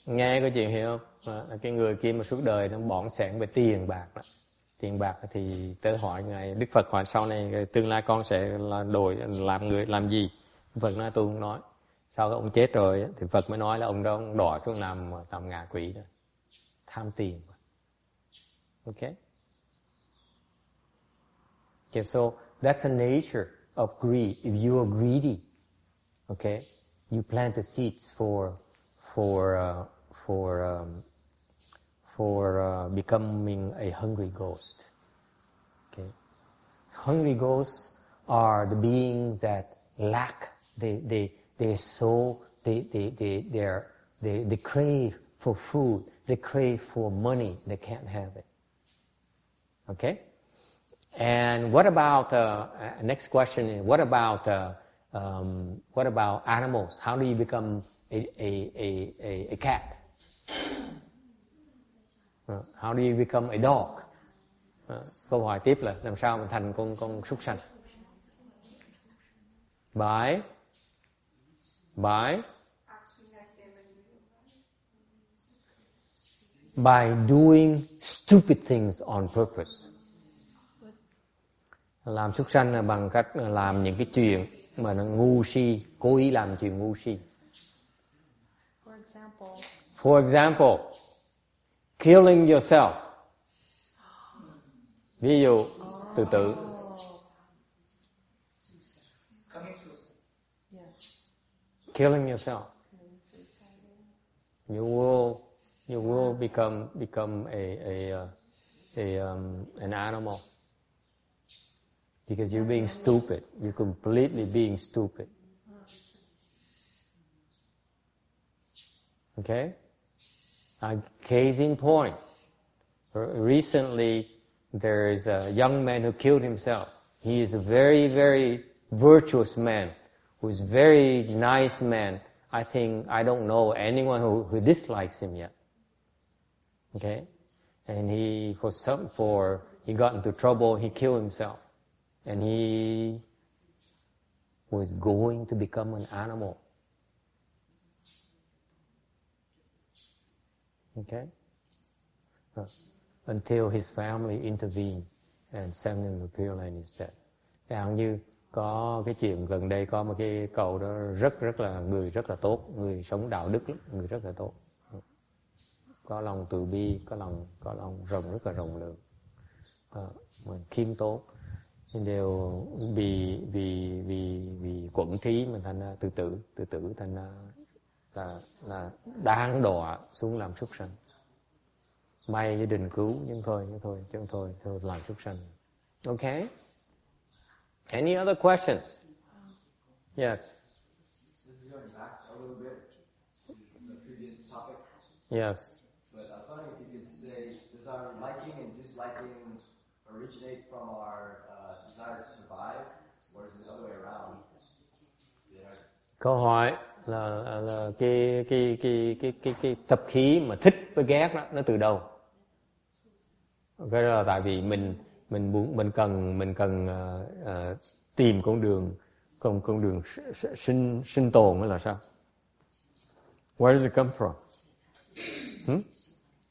nghe có chuyện hiểu không? Cái người kia mà suốt đời nó bỏng sẻn về tiền bạc đó. Tiền bạc thì tới hỏi ngài Đức Phật hỏi sau này tương lai con sẽ là làm người làm gì? Phật nói tôi không nói. Sau ông chết rồi thì Phật mới nói là ông đó ông đọa xuống làm ngạ quỷ đó. Tham tiền. Okay? Okay, so that's a nature of greed. If you are greedy, okay, you plant the seeds for becoming a hungry ghost. Okay, hungry ghosts are the beings that lack. They crave for food. They crave for money. They can't have it. Okay. And what about next question is what about animals? How do you become a cat? How do you become a dog? Câu hỏi tiếp là làm sao mình thành con súc sanh? By doing stupid things on purpose. Làm súc sanh là bằng cách làm những cái chuyện mà nó ngu si, cố ý làm chuyện ngu si. For example, killing yourself. Ví dụ, tự tử. Killing yourself. You will become an animal. Because you're being stupid. You're completely being stupid. Okay? A case in point. Recently, there is a young man who killed himself. He is a very, very virtuous man, who is very nice man. I don't know anyone who dislikes him yet. Okay? And he got into trouble, he killed himself. And he was going to become an animal. Okay? Until his family intervened and sent him to Pure Land instead. Chẳng như Có cái chuyện gần đây có một cái câu đó rất là người rất là tốt, người sống đạo đức lắm, người rất là tốt, có lòng từ bi, có lòng rộng, rất là rộng lượng, khiêm tốn, đều vì quẩn trí mà thành ra tự tử thành là đang đọa xuống làm súc sanh. May gia đình cứu nhưng thôi làm súc sanh. Okay. Any other questions? Yes. This is going back a little bit to the previous topic. Yes. But I was wondering if you could say, does our liking and disliking originate from our desire to survive, or is it the other way around? Câu hỏi là cái tập khí mà thích với ghét đó nó từ đâu? Cái đó là tại vì mình cần tìm con đường sinh tồn, là sao? Where does it come from?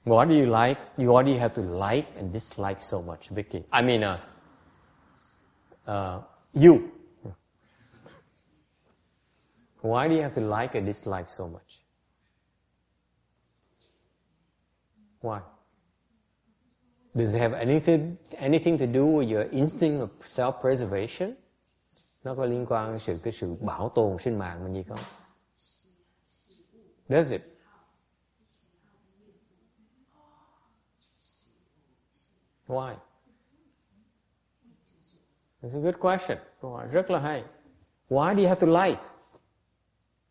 What do you like? What do you have to like and dislike so much, Vicky? I mean, you. Why do you have to like and dislike so much? Why? Does it have anything to do with your instinct of self-preservation? Nó có liên quan đến cái sự bảo tồn sinh mạng mình gì không? Does it? Why? It's a good question. Câu hỏi rất là hay. Why do you have to like?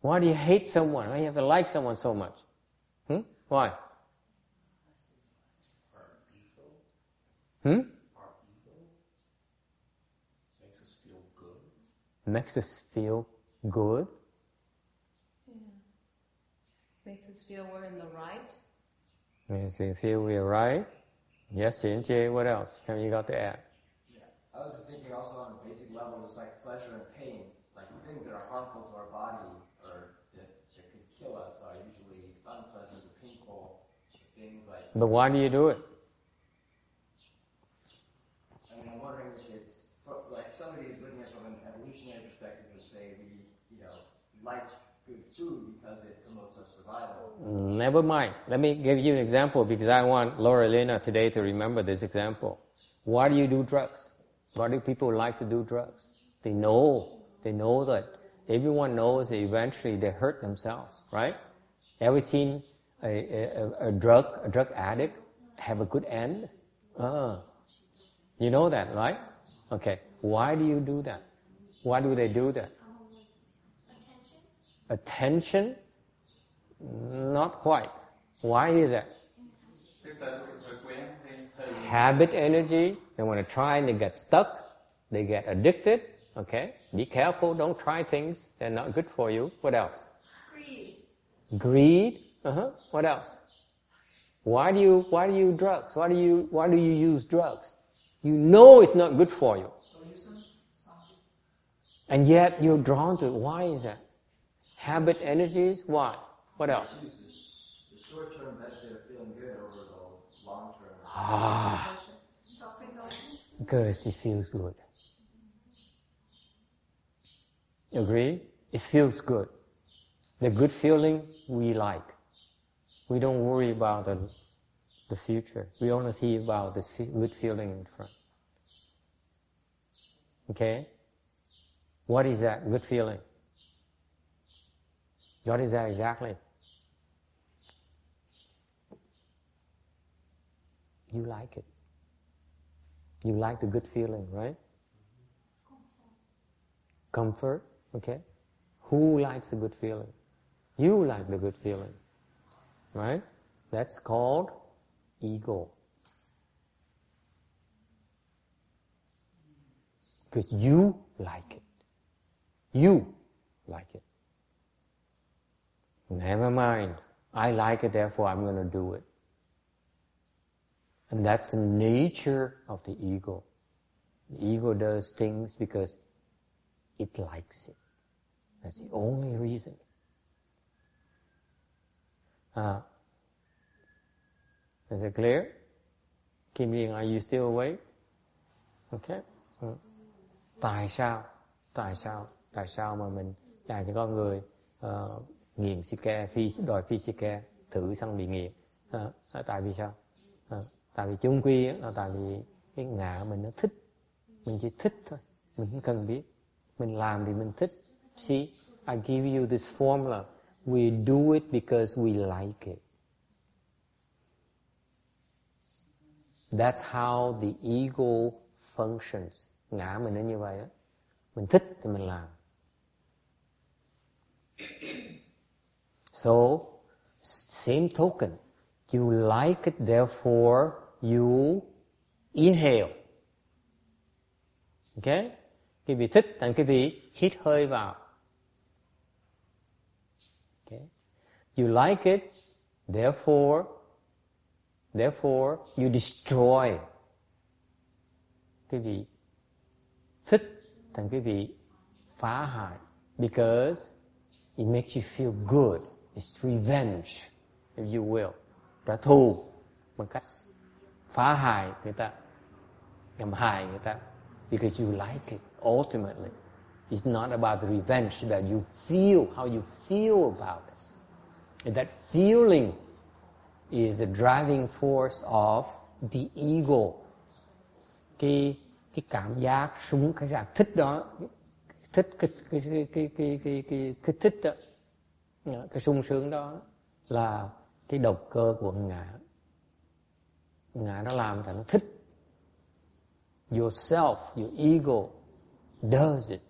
Why do you hate someone? Why do you have to like someone so much? Why? Makes us feel good. Makes us feel good? Yeah. Makes us feel we're in the right. Makes us feel we're right. Yes, Jay, what else have you got to add? Yeah. I was just thinking also on a basic level, there's like pleasure and pain, like things that are harmful to our body or that could kill us are usually unpleasant or painful. Things like. But why do you do it? I mean, I'm wondering if it's like somebody who's looking at it from an evolutionary perspective would say we, like good food because it promotes our survival. Never mind. Let me give you an example because I want Laura Elena today to remember this example. Why do you do drugs? Why do people like to do drugs? They know that everyone knows that eventually they hurt themselves, right? Ever seen a drug addict have a good end? You know that, right? Okay. Why do you do that? Why do they do that? Attention? Not quite. Why is that? Habit energy. They want to try and they get stuck. They get addicted. Okay? Be careful. Don't try things. They're not good for you. What else? Greed. What else? Why do you drugs? Why do you use drugs? You know it's not good for you. And yet you're drawn to it. Why is that? Habit energies. Why? What else? The short-term benefit of feeling good over the long-term. Because it feels good. Agree? It feels good. The good feeling we like. We don't worry about the future. We only think about this good feeling in front. Okay? What is that good feeling? What is that exactly? You like it. You like the good feeling, right? Comfort, okay? Who likes the good feeling? You like the good feeling, right? That's called ego. Because you like it. You like it. Never mind. I like it, therefore I'm going to do it. And that's the nature of the ego. The ego does things because it likes it. That's the only reason. Is it clear? Kim Yin, are you still awake? Okay. Tại sao? tại sao mà mình dạy cho con người nghiện xì ke, đòi phi xì ke, thử xong bị nghiện. Tại vì sao? Tại vì chung quy là tại vì cái ngã mình nó thích, mình chỉ thích thôi, mình không cần biết, mình làm vì mình thích. See, I give you this formula. We do it because we like it. That's how the ego functions. Ngã mình nó như vậy á. Mình thích thì mình làm. So, same token. You like it, therefore you inhale. Okay? Cái vị thích thành cái vị hít hơi vào. Okay? You like it, therefore you destroy. Cái vị thích thành cái vị phá hại. Because it makes you feel good. It's revenge, if you will. Trả thù bằng cách phá hại người ta, nhằm hại người ta. Because you like it, ultimately. It's not about the revenge, that you feel how you feel about it. And that feeling is the driving force of the ego. Cái cảm giác sung, cái giác thích đó, thích cái thích đó, cái sung sướng đó là cái động cơ của ngã. Ngã nó làm cho nó thích. Yourself, your ego does it,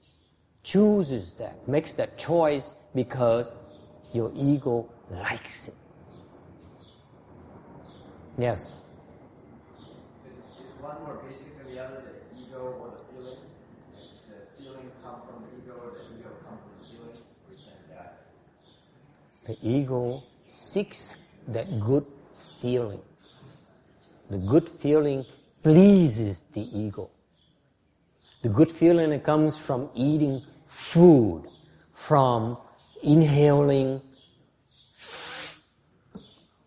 chooses that, makes that choice because your ego likes it. Yes? Is one more basic than the other, the ego or the feeling? Does the feeling come from the ego or the ego come from the feeling? Yes. The ego seeks that good feeling. The good feeling pleases the ego. The good feeling that comes from eating food, from inhaling,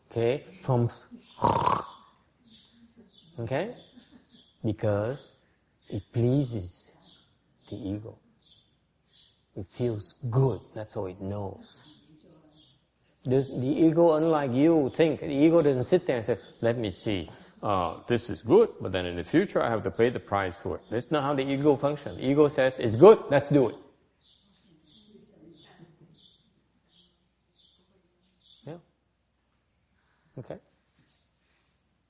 okay, from, okay, because it pleases the ego. It feels good, that's all it knows. The ego, unlike you think, the ego doesn't sit there and say, let me see, this is good, but then in the future I have to pay the price for it. That's not how the ego functions. The ego says, it's good, let's do it. Yeah. Okay.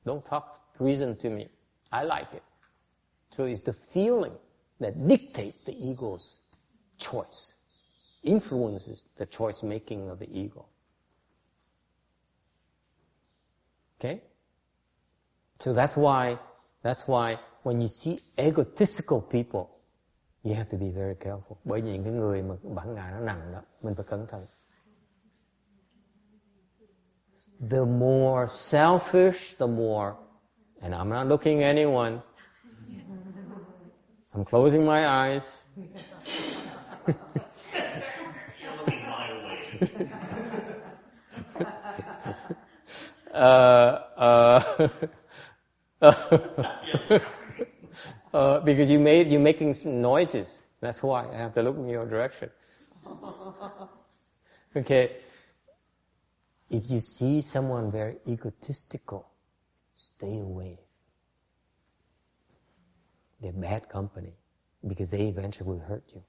Don't talk reason to me. I like it. So it's the feeling that dictates the ego's choice, influences the choice making of the ego. Okay? So that's why when you see egotistical people, you have to be very careful. Bởi vì những cái người mà bản ngã nó nặng đó, mình phải cẩn thận. The more selfish, the more, and I'm not looking at anyone. I'm closing my eyes. You're looking my way. Because you're making noises. That's why I have to look in your direction. Okay. If you see someone very egotistical, stay away. They're bad company because they eventually will hurt you.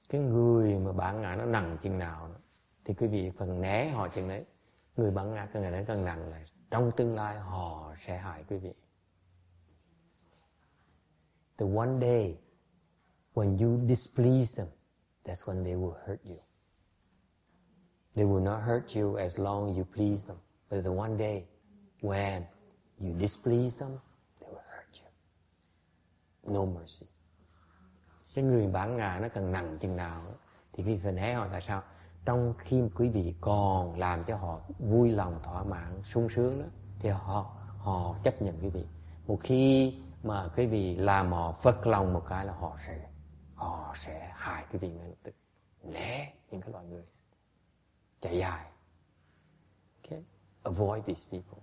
Cái người mà bản ngã nó nặng chừng nào đó, thì quý vị phần né họ chừng đấy. Người bản ngã càng ngày đấy càng nặng là trong tương lai họ sẽ hại quý vị. The one day when you displease them, that's when they will hurt you. They will not hurt you as long as you please them. But the one day when you displease them, they will hurt you. No mercy. Cái người bản ngã nó càng nặng chừng nào thì quý vị phải né họ. Tại sao? Trong khi quý vị còn làm cho họ vui lòng, thỏa mãn, sung sướng đó, thì họ chấp nhận quý vị. Một khi mà quý vị làm họ phật lòng một cái là họ sẽ hại quý vị ngay lập tức. Né những cái loại người chạy dài. Okay. avoid these people.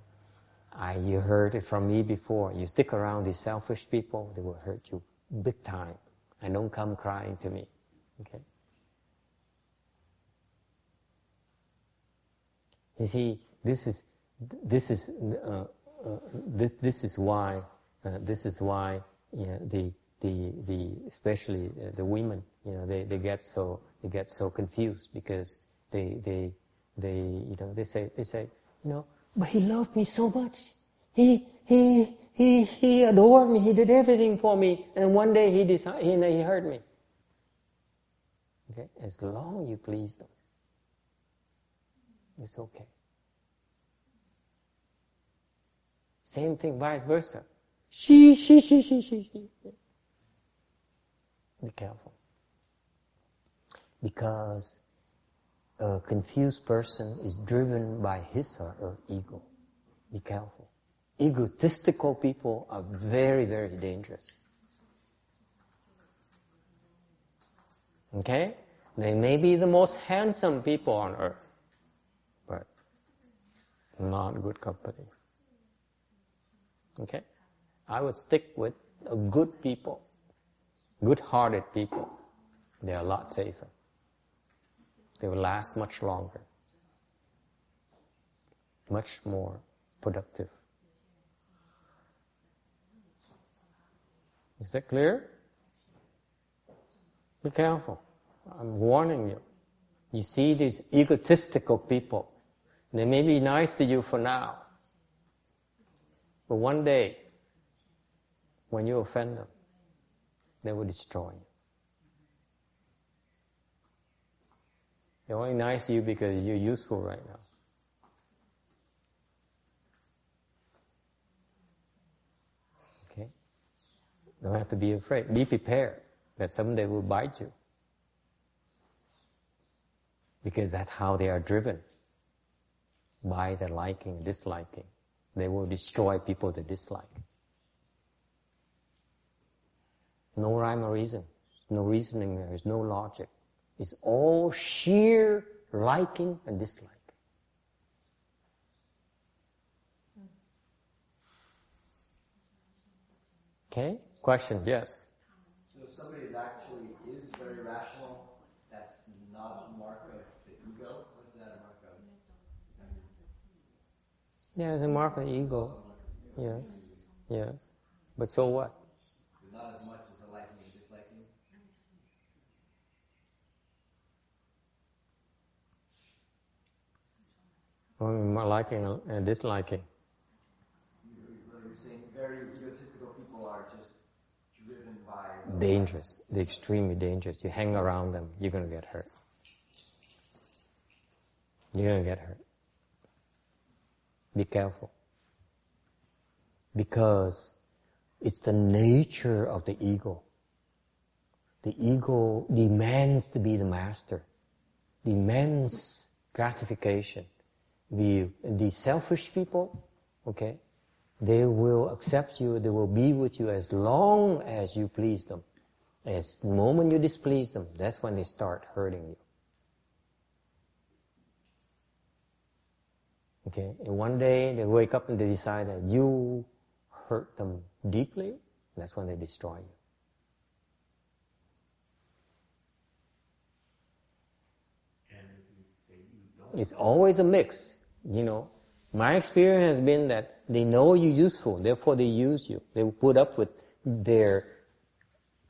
You heard it from me before. You stick around these selfish people, they will hurt you big time. And don't come crying to me. Okay? You see, this is why the especially the women, they get so confused, because they say, but he loved me so much. He adored me. He did everything for me. And one day he hurt me. Okay, as long as you please them, it's okay. Same thing, vice versa. She. Be careful. Because a confused person is driven by his or her ego. Be careful. Egotistical people are very, very dangerous. Okay? They may be the most handsome people on earth, but not good company. Okay? I would stick with good people, good-hearted people. They are a lot safer. They will last much longer, much more productive. Is that clear? Be careful. I'm warning you. You see these egotistical people. They may be nice to you for now, but one day, when you offend them, they will destroy you. They're only nice to you because you're useful right now. Okay? Don't have to be afraid. Be prepared that someday will bite you. Because that's how they are driven. By their liking, disliking. They will destroy people they dislike. No rhyme or reason. No reasoning there. There's no logic. It's all sheer liking and dislike. Okay? Question, yes? So if somebody is very rational, that's not a mark of the ego? What is that a mark of? Yeah, it's a mark of the ego. Yes. Yes. But so what? Not as much as a liking and disliking? Liking and disliking. You're saying very egotistical people are just driven by... Dangerous. They're extremely dangerous. You hang around them, you're going to get hurt. You're going to get hurt. Be careful. Because it's the nature of the ego. The ego demands to be the master, demands gratification. The selfish people, okay, they will accept you, they will be with you as long as you please them. As the moment you displease them, that's when they start hurting you. Okay, and one day they wake up and they decide that you hurt them deeply, that's when they destroy you. It's always a mix, My experience has been that they know you're useful, therefore they use you. They will put up with their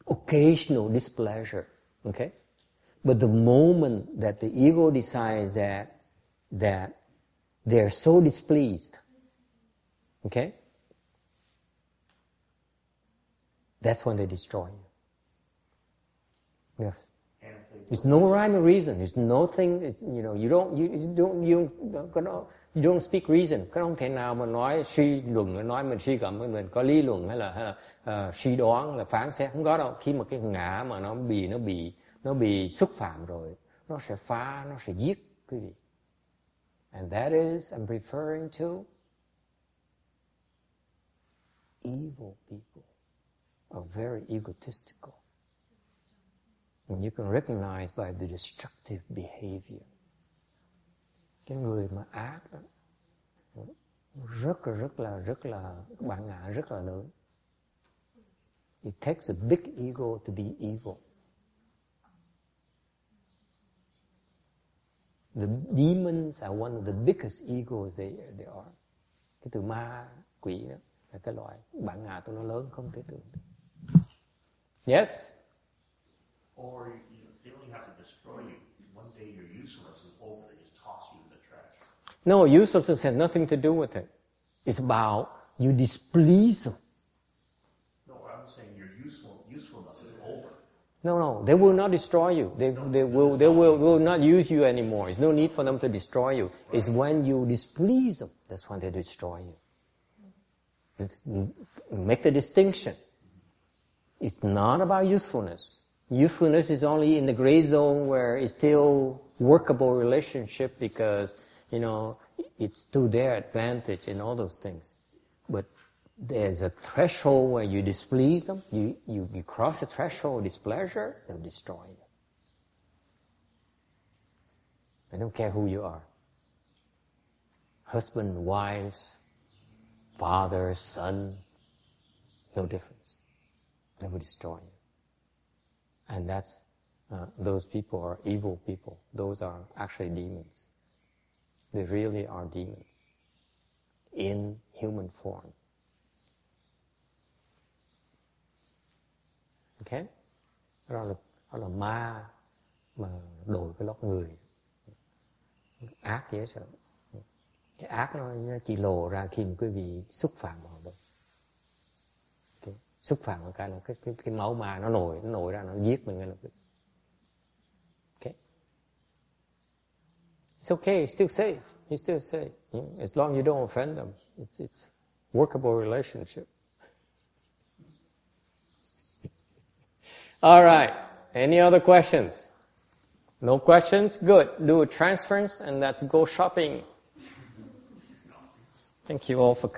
occasional displeasure, okay? But the moment that the ego decides that they're so displeased, okay? That's when they destroy you. Yes. There's no rhyme or reason. There's nothing. You don't speak reason. Không thể nào mà nói suy luận, nói mình suy gẫm, mình có lý luận hay là suy đoán là phán xét, không có đâu. Khi mà cái ngã mà nó bị xúc phạm rồi, nó sẽ phá, nó sẽ giết quý vị. And that is, I'm referring to evil people are very egotistical. And you can recognize by the destructive behavior. Cái người mà ác đó, rất là bản ngã rất là lớn. It takes a big ego to be evil. The demons are one of the biggest egos there are. Cái từ ma, quỷ đó là cái loại bản ngã của nó lớn không thể tưởng được. Yes? Or they don't have to destroy you. One day your usefulness is over, they just toss you in the trash. No, uselessness has nothing to do with it. It's about you displease them. No, I'm saying your usefulness is over. No, they will not destroy you. They will not use you anymore. There's no need for them to destroy you. It's when you displease them, that's when they destroy you. Make the distinction. It's not about usefulness. Usefulness is only in the gray zone where it's still workable relationship because, it's to their advantage and all those things. But there's a threshold where you displease them, you cross the threshold of displeasure, they'll destroy you. I don't care who you are. Husband, wives, father, son, no difference. They will destroy you. And that's, those people are evil people. Those are actually demons. They really are demons in human form. Okay? Đó là ma mà đổi cái lóc người. Ác dễ sợ. Cái ác nó chỉ lộ ra khi quý vị xúc phạm vào thôi. Okay. Xúc phạm một cái là cái máu ma nó nổi ra, nó giết mình ngay lập tức. Okay. It's okay, it's still safe. You're still safe. As long as you don't offend them. It's workable relationship. All right. Any other questions? No questions? Good. Do a transference and let's go shopping. Thank you all for coming.